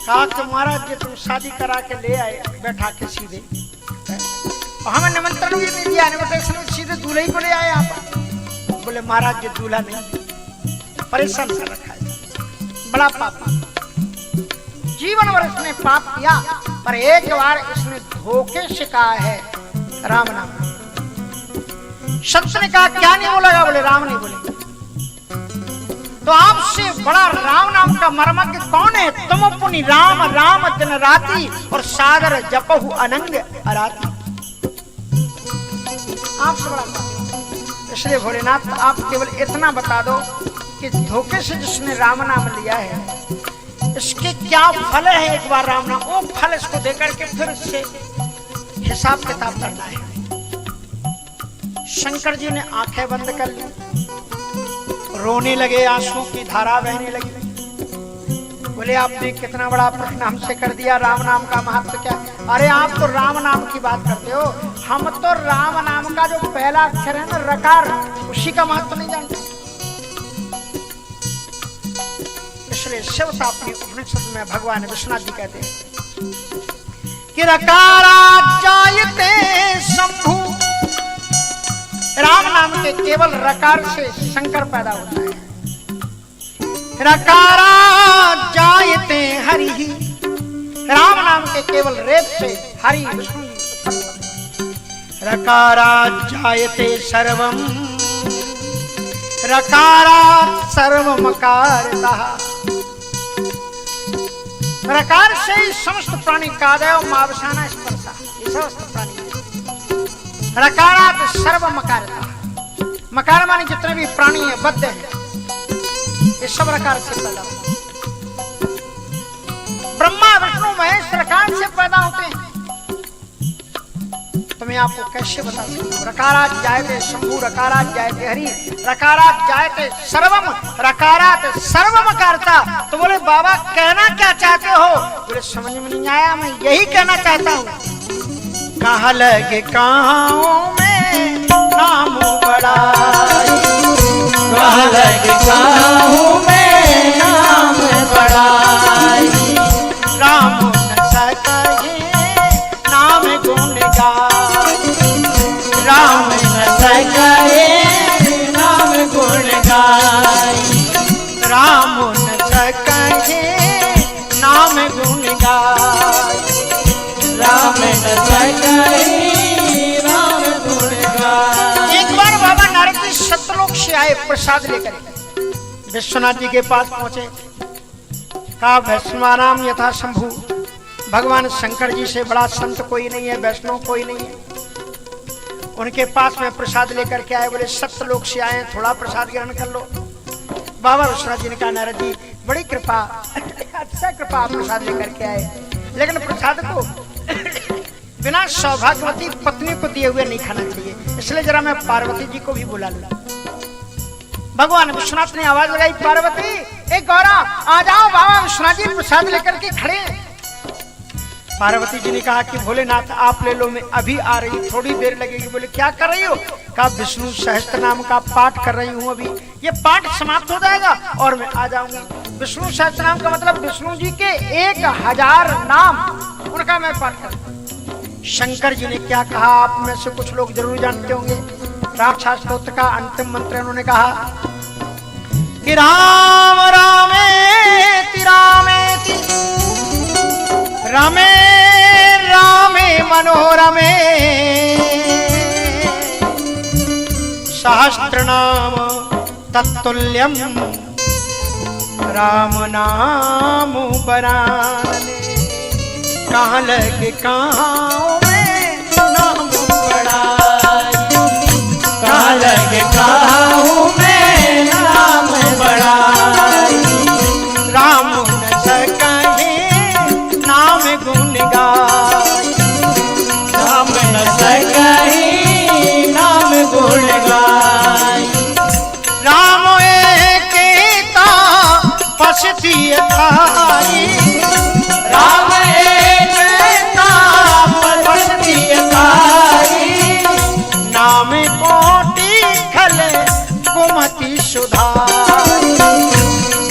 कहा कि महाराज जी तुम शादी करा के ले आए बैठा के सीधे, और हमें निमंत्रण भी नहीं दिया, इनविटेशन में सीधे दूल्हे को ले आए आप। बोले महाराज जी दूल्हा नहीं, परेशान कर रखा है, बड़ा पाप। जीवन भर इसने पाप किया, पर एक बार इसने धोखे से कहा है राम नाम। शब्द ने कहा क्या नहीं बोलेगा, बोले राम नहीं बोले। तो आपसे बड़ा राम नाम का मर्मज्ञ कौन है? तुम पुनि राम राम दिन राति और सागर जपहु अनंग अराती। आपसे बड़ा, इसलिए भोलेनाथ आप केवल इतना बता दो कि धोखे से जिसने राम नाम लिया है इसके क्या फल है, एक बार राम नाम वो फल इसको देकर के फिर इससे हिसाब किताब करना है। शंकर जी ने आंखें बंद कर ली, रोने लगे, आंसू की धारा बहने लगी। बोले आपने कितना बड़ा प्रश्न हमसे कर दिया, राम नाम का महत्व क्या? अरे आप तो राम नाम की बात करते हो, हम तो राम नाम का जो पहला अक्षर है ना रकार, उसी का महत्व नहीं जानते। इसलिए शिव अपनी उपनिषद में भगवान विश्वनाथ जी कहते हैं कि रकारात् जायते शंभु, राम नाम के केवल रकार से शंकर पैदा होता है। रकारात् जायते हरि, राम नाम के केवल रेत से हरि विष्णु उत्पन्न होते हैं। रकारात् जायते सर्वम, रकारात् सर्वमकारतः, रकार से ही समस्त प्राणी कादय मावसाना स्पर्शा, ये समस्त प्राणी। रकारात् सर्वमकारतः, मकार माने जितने भी प्राणी हैं, बद्ध हैं, ये सब रकार से पैदा होते हैं। ब्रह्मा विष्णु महेश रकार से पैदा होते हैं। तो मैं आपको कैसे बता सकता हूँ? रकारात् जायते शंभु, रकारात् जायते हरि, रकारात् जायते सर्वम, रकारात् सर्वमकारता। तो बोले बाबा कहना क्या चाहते हो? बोले समझ में नहीं आया, मैं यही कहना चाहता हूँ। कहाँ लगे काँव में नाम बड़ाई, कहाँ लगे काहू में नाम बड़ाई, राम प्रसाद लेकर विश्वनाथ जी के पास पहुंचे। कहा वैष्णवानाम यथा शंभु, भगवान शंकर जी से बड़ा संत कोई नहीं है, वैष्णव कोई नहीं है। उनके पास में प्रसाद लेकर के आए, बोले सप्तलोक से आए, थोड़ा प्रसाद ग्रहण कर लो। बाबा विश्वनाथ जी ने कहा नारद जी बड़ी कृपा, अच्छा कृपा, आप प्रसाद लेकर के आए, लेकिन प्रसाद को बिना सौभाग्यवती पत्नी को दिए हुए नहीं खाना चाहिए, इसलिए जरा मैं पार्वती जी को भी बुला लूं। भगवान विश्वनाथ ने आवाज लगाई, पार्वती एक गौरा आ जाओ, बाबा विश्वनाथ जी प्रसाद लेकर के खड़े। पार्वती जी ने कहा कि भोलेनाथ आप ले लो, मैं अभी आ रही, थोड़ी देर लगेगी। बोले क्या कर रही हो? कहा विष्णु सहस्त्र नाम का पाठ कर रही हूँ, अभी ये पाठ समाप्त हो जाएगा और मैं आ जाऊंगी। विष्णु सहस्त्र नाम का मतलब विष्णु जी के 1000 नाम, उनका मैं पाठ कर। शंकर जी ने क्या कहा आप में से कुछ लोग जरूर जानते होंगे। राक्षस स्तोत्र का अंतिम मंत्र उन्होंने कहा कि राम रामेति रामेति रमे रामे मनोरमे सहस्त्रनाम तत्तुल्यम राम नाम बराने। कहाँ लगे कहाँ में नाम बड़ाई, कहाँ लगे कहाँ में नाम बड़ाई। राम न सके नाम गुण गाई, राम न सके नाम गुण गाई। राम एकेता पसती थाई, राम एकता पसती थाई। नाम कोटि खल कुमति सुधाई,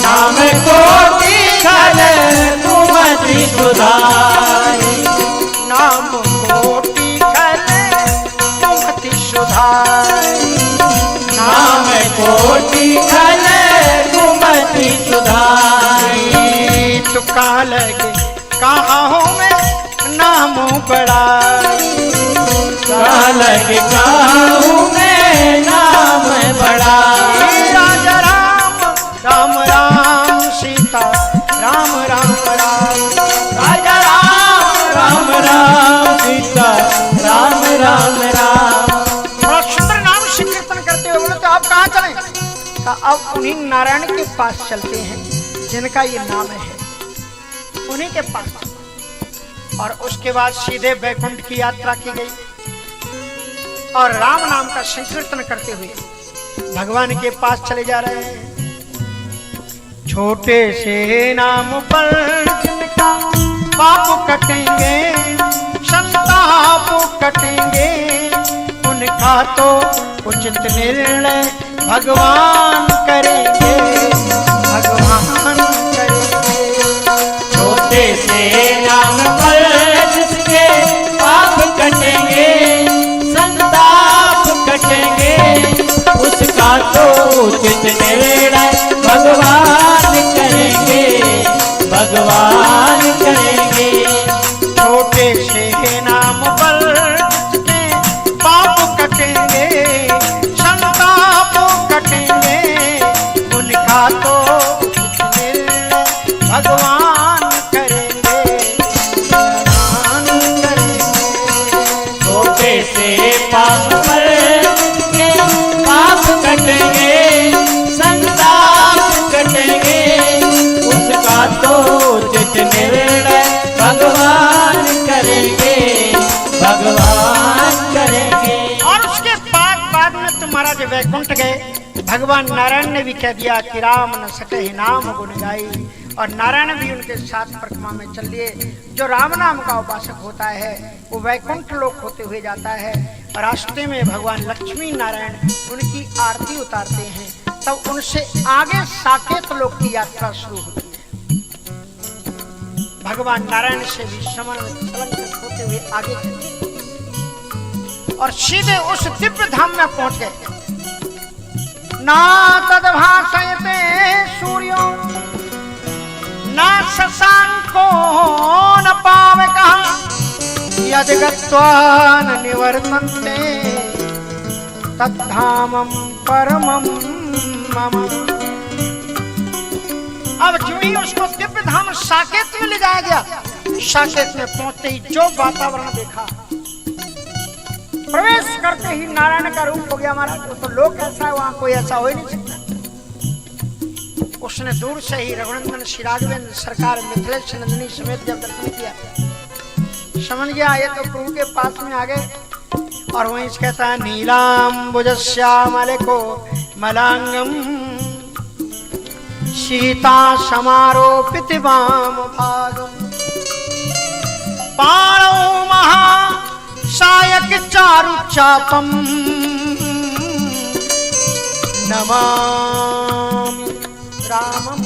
नाम कोटि खल कुमति सुधाई। नाम कोटि खल कुमति सुधाई। नाम कोटि खल कुमति सुधाई। तो कहाँ लगे कहाँ हो मैं नाम बड़ाई, कहाँ लगे कहाँ में नाम बड़ाई। राजा राम राम राम सीता राम राम राम, राजा राम राम राम सीता राम राम राम। बड़ा सुंदर नाम से कीर्तन करते हुए बोले तो आप कहाँ चले? कहा अब उन्हीं नारायण के पास चलते हैं जिनका ये नाम है, उन्हीं के पास। और उसके बाद सीधे वैकुंठ की यात्रा की गई और राम नाम का संकीर्तन करते हुए भगवान के पास चले जा रहे हैं। छोटे से नाम पर जिनका पाप कटेंगे, संताप कटेंगे, उनका तो उचित निर्णय भगवान करेंगे, भगवान करेंगे। छोटे से नाम पर जिसके पाप कटेंगे, संताप कटेंगे, उसका तो उचित निर्णय भगवान करेंगे, भगवान करेंगे। छोटे से नाम पर जिसके पाप कटेंगे, संताप कटेंगे, उनका तो निर्णय भगवान करेंगे, भगवान करेंगे। छोटे से पाप पर जिसके पाप कटेंगे, संताप कटेंगे, उसका तो उचित निर्णय भगवान करेंगे, भगवान करेंगे। और उसके बाद में तुम्हारा जो वैकुंठ गए, भगवान नारायण ने भी कह दिया कि राम न सके ही नाम गुण गाई, और नारायण भी उनके साथ परिक्रमा में चल लिए। जो राम नाम का उपासक होता है वो वैकुंठ लोक होते हुए जाता है, और रास्ते में भगवान लक्ष्मी नारायण उनकी आरती उतारते हैं, तब उनसे आगे साकेत लोक की यात्रा शुरू होती है। भगवान नारायण से भी समन होते हुए आगे चलते और सीधे उस दिव्य धाम में पहुंच गए। ना तद्भासयते सूर्यो ना शशांको न पावकः यद् गत्वा न निवर्तन्ते तद्धामं परमं मम। अब जो ही उसको दिव्य धाम साकेत में ले जाया गया, साकेत में पहुंचते ही जो वातावरण देखा, प्रवेश करते ही नारायण का रूप हो गया महाराज। तो लोग ऐसा है, वहां कोई ऐसा हो ही नहीं सकता। उसने दूर से ही रघुनंदन श्री राघवेंद्र सरकार मिथिलेश नंदिनी समेत जब दर्शन किया, समझ गया ये तो प्रभु के पास में आ गए। और वहीं से कहता है नीलांबुजश्यामलेको मलांगम सीता समारोपित वाम भागम पाणौ महा सायक चारु चापम नमामि रामम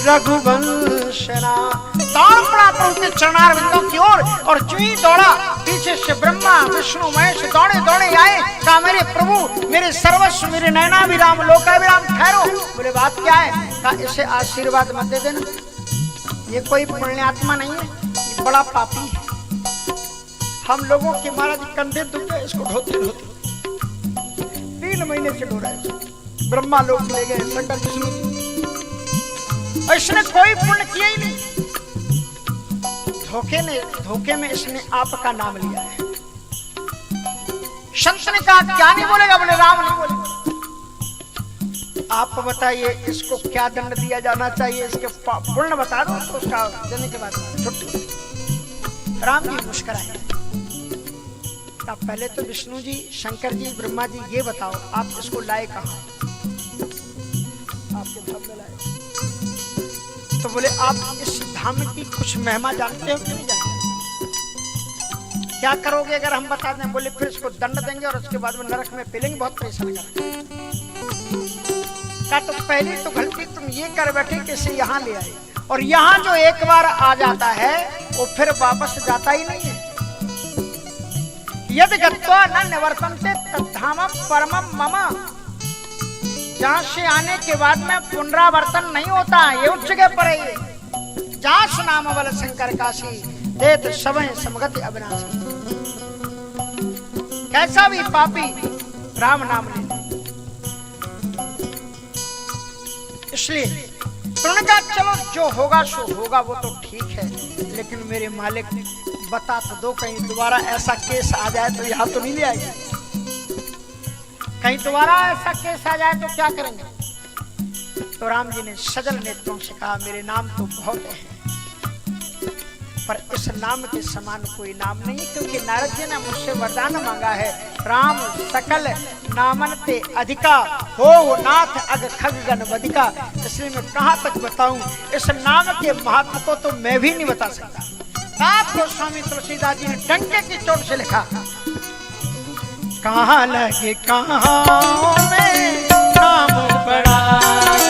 रघुवंशना। दौड़ पड़ा प्रभु के चरणारविंदों की ओर, और जो ही दौड़ा पीछे से ब्रह्मा विष्णु महेश दौड़े दौड़े आए। कहा मेरे प्रभु, मेरे सर्वस्व, मेरे नयनाभिराम लोकाभिराम ठहरो। बोले बात क्या है? कहा इसे आशीर्वाद मत दे देना, ये कोई पुण्यात्मा नहीं है, ये बड़ा पापी है। हम लोगों के महाराज कंधे दुख गए इसको ढोते ढोते, 3 महीने से ढो रहे। ब्रह्मा लोग ले गए, शंकर विष्णु, इसने कोई पुण्य किया ही नहीं। धोखे में इसने आपका नाम लिया है। संत ने कहा क्या नहीं बोलेगा? बोले राम नहीं बोलेगा। आप बताइए इसको क्या दंड दिया जाना चाहिए? इसके पुण्य बता दो तो उसका देने के बाद छुट्टी। राम जी मुस्कुराए। पहले तो विष्णु जी, शंकर जी, ब्रह्मा जी ये बताओ आप इसको लाए कहां? आपके धाम में लाए। तो बोले आप इस धाम की कुछ महिमा जानते हो कि नहीं जानते? क्या करोगे अगर हम बता दें? बोले फिर इसको दंड देंगे और उसके बाद में नरक में पेलेंगे, बहुत परेशान करेंगे। तो पहली तो गलती तुम ये कर बैठे कि इसे यहाँ ले आए, और यहाँ जो एक बार आ जाता है वो फिर वापस जाता ही नहीं है। यदि गत्वा न निवर्तन्ते तद्धामम परमम मम। जहां से आने के बाद में पुनरावर्तन नहीं होता, ये उच्च जगह पर है। जहां सुनाम बल शंकर काशी देत समय समगति अविनाशी। कैसा भी पापी राम नाम ले, इसलिए तुमने कहा चलो जो होगा सो होगा, वो तो ठीक है, लेकिन मेरे मालिक बता तो दो, कहीं दोबारा ऐसा केस आ जाए तो यहाँ तो नहीं ले आएगी। कहीं दोबारा ऐसा केस आ जाए तो क्या करेंगे? तो राम जी ने सजल नेत्रों से कहा मेरे नाम तो बहुत हैं, पर इस नाम के समान कोई नाम नहीं, क्योंकि नारद जी ने मुझसे वरदान मांगा है, राम सकल नामन ते अधिका हो नाथ अग खग गण वदिका। इसलिए मैं कहाँ तक बताऊं, इस नाम के महत्व को तो मैं भी नहीं बता सकता। आपको स्वामी तुलसीदास जी ने डंके की चोट से लिखा, कहाँ लगे कहाँ में नाम बड़ाई,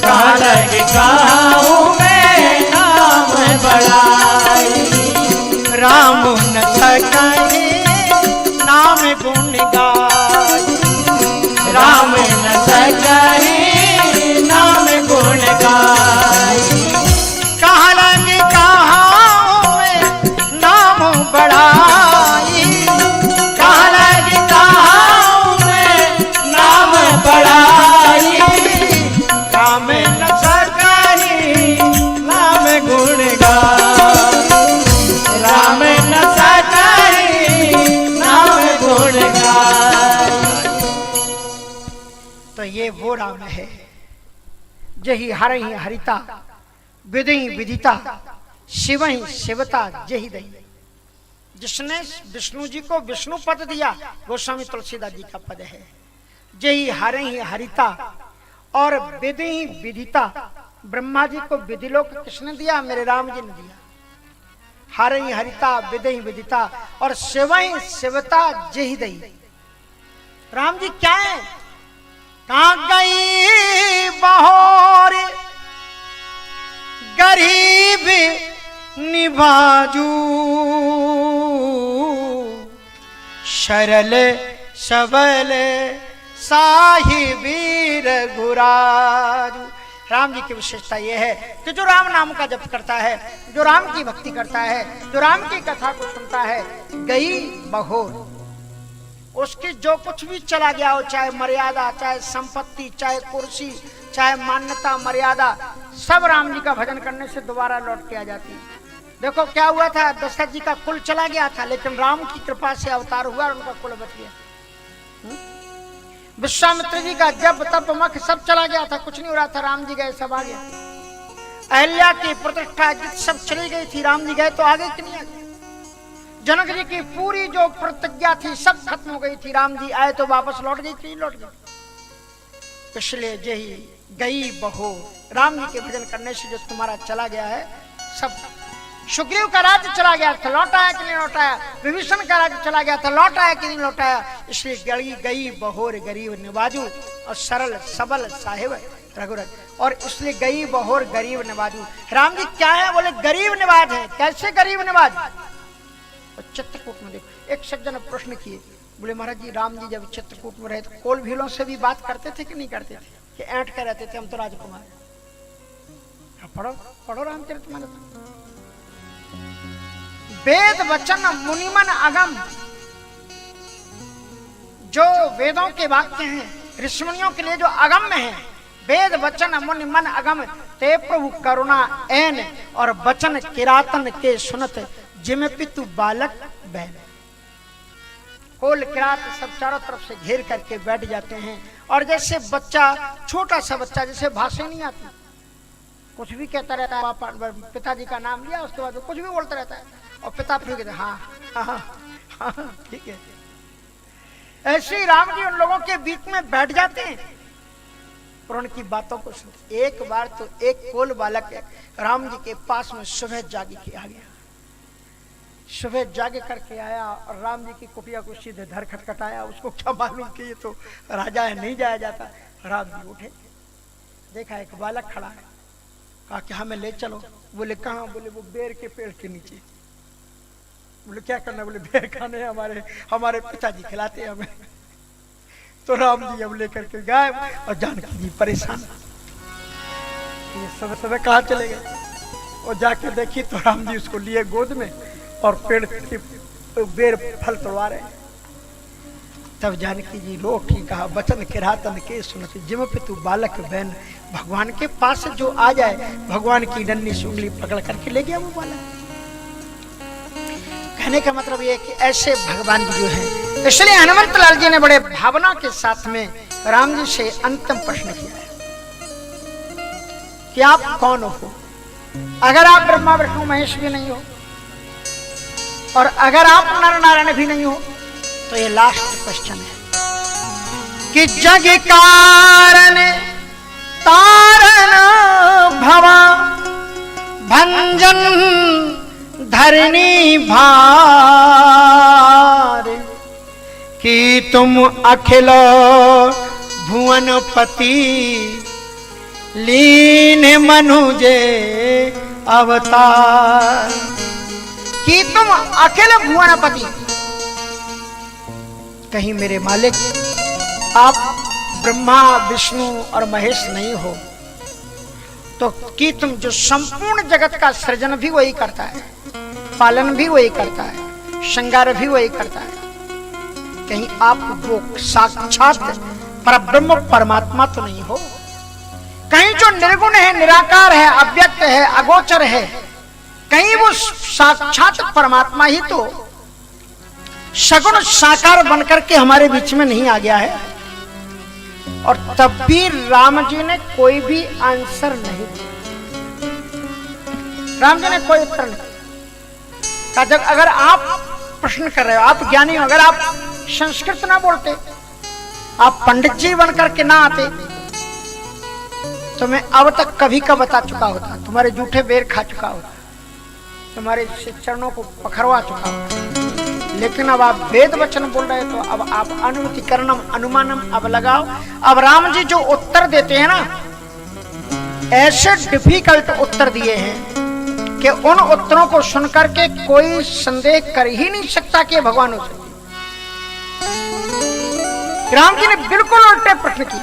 कहाँ लगे कहाँ में नाम बड़ाई, राम न सके नाम गुण गाई, राम न सके नाम गुण गाई, कहाँ लगे कहाँ में नाम बड़ाई, कहाँ लगे कहाँ में नाम बड़ाई, राम न सके नाम गुण गाई, राम न सके नाम गुण गाई। तो ये वो राम है, जही हरहि हरिता विधि विदिता शिवहि शिवता जही दई। जिसने विष्णु जी को विष्णु पद दिया, गोस्वामी तुलसीदास जी का पद है। जही हरहि हरिता और विधि विदिता, ब्रह्मा जी को विधिलोक किसने दिया? मेरे राम जी ने दिया। हरहि हरिता विधि विदिता और शिवहि शिवता जही दई। राम जी क्या है? कहाँ गई बहोर गरीब निभाजू, सरल सबल साहिबीर गुराजू। राम जी की विशेषता यह है कि जो राम नाम का जप करता है, जो राम की भक्ति करता है, जो राम की कथा को सुनता है, गई बहोर, उसकी जो कुछ भी चला गया हो, चाहे मर्यादा, चाहे संपत्ति, चाहे कुर्सी, चाहे मान्यता मर्यादा, सब राम जी का भजन करने से दोबारा लौट के आ जाती है। देखो क्या हुआ था, दशरथ जी का कुल चला गया था, लेकिन राम की कृपा से अवतार हुआ और उनका कुल बच गया। विश्वामित्र जी का जब तप मख सब चला गया था, कुछ नहीं हो रहा था, राम जी गए सब आ गया। अहल्या की प्रतिष्ठा जित सब चली गई थी, राम जी गए तो आगे कि नहीं आगे। जनक जी की पूरी जो प्रतिज्ञा थी सब खत्म हो गई थी, राम जी आए तो वापस लौट गई थी, लौट गई। इसलिए जही गई बहो, राम जी के भजन करने से जो तुम्हारा चला गया है सब। सुग्रीव का राज्य चला गया था, लौटाया कि नहीं लौटाया। विभीषण का राज्य चला गया था, लौटाया कि नहीं लौटाया। इसलिए गई गई बहोर गरीब निवाजू और सरल सबल साहिब रघुरथ। और इसलिए गई बहोर गरीब निवाजू, राम जी क्या है, बोले गरीब निवाज है। कैसे गरीब निवाज? चित्रकूट में देखो, एक सज्जन प्रश्न किए, बोले महाराज जी राम जी जब चित्रकूट में रहे तो कोल भीलों से भी बात करते थे कि नहीं करते थे, कि ऐंठ कर रहते थे हम तो राजकुमार। पढ़ो पढ़ो रामचरितमानस। वेद वचन मुनिमन अगम, जो वेदों के वाक्य हैं, ऋषिमुनियों के लिए जो अगम्य है, वेद वचन मुनिमन अगम ते प्रभु करुणा ऐन, और वचन किरातन के सुनत जिम पितु बालक बहन। कोल किरात सब चारों तरफ से घेर करके बैठ जाते हैं, और जैसे बच्चा, छोटा सा बच्चा, जैसे भाषा नहीं आती, कुछ भी कहता रहता है, पिताजी का नाम लिया उसके बाद कुछ भी बोलता रहता है, और पिता फिर कहते हाँ हाँ हाँ ठीक है। ऐसे ही राम जी उन लोगों के बीच में बैठ जाते हैं और उनकी बातों को सुनते। एक बार तो एक कोल बालक राम जी के पास में सुबह जागे के आ गया, सुबह जागे करके आया और राम जी की कुटिया को सीधे धर खटखटाया। उसको क्या मालूम कि ये तो राजा है, नहीं जाया जाता। राम जी उठे, देखा एक बालक खड़ा है, कहा कि हमें ले चलो। बोले कहाँ? बोले वो बेर के पेड़ के नीचे। बोले क्या करना? बोले बेर खाने, हमारे पिताजी खिलाते हैं हमें। तो राम जी अब लेकर के गए और जानकी जी परेशान, ये सुबह कहाँ चले गए। और जाके देखी तो राम जी उसको लिए गोद में और पेड़ के बेर फल तोड़वा रहे। तब जानकी जी रो उठी, कहा वचन किरातन के सुनत जिम पितु बालक बहन। भगवान के पास जो आ जाए, भगवान की नन्ही सी उंगली पकड़ करके ले गया वो बालक। कहने का मतलब ये कि ऐसे भगवान जी जो है। इसलिए हनुमंत लाल जी ने बड़े भावना के साथ में राम जी से अंतिम प्रश्न किया है कि आप कौन हो? अगर आप ब्रह्मा विष्णु महेश भी नहीं हो, और अगर आप नर नारायण भी नहीं हो, तो ये लास्ट क्वेश्चन है कि जग कारण तारण भवा भंजन धरनी भार, कि तुम अखिल भुवन पति लीन मनुजे अवतार। कि तुम अखिल भुवनपति, कहीं मेरे मालिक आप ब्रह्मा विष्णु और महेश नहीं हो, तो कि तुम जो संपूर्ण जगत का सृजन भी वही करता है, पालन भी वही करता है, श्रृंगार भी वही करता है, कहीं आप वो साक्षात परब्रह्म परमात्मा तो नहीं हो? कहीं जो निर्गुण है, निराकार है, अव्यक्त है, अगोचर है, कहीं वो साक्षात परमात्मा ही तो सगुण साकार बनकर के हमारे बीच में नहीं आ गया है? और तब भी राम जी ने कोई भी आंसर नहीं दिया। राम जी ने कोई उत्तर नहीं कहा। जब अगर आप प्रश्न कर रहे हो, आप ज्ञानी हो, अगर आप संस्कृत ना बोलते, आप पंडित जी बनकर के ना आते, तो मैं अब तक कभी का बता चुका होता, तुम्हारे जूठे बेर खा चुका होता, तुम्हारे चरणों को पखरवा चुका होता। लेकिन अब आप वेद वचन बोल रहे, तो अब आप अनुमति करणम अनुमानम अब लगाओ। अब राम जी जो उत्तर देते हैं ना, ऐसे डिफिकल्ट उत्तर दिए हैं कि उन उत्तरों को सुनकर के कोई संदेह कर ही नहीं सकता कि भगवान हो सकते। राम जी ने बिल्कुल उल्टे प्रश्न किए।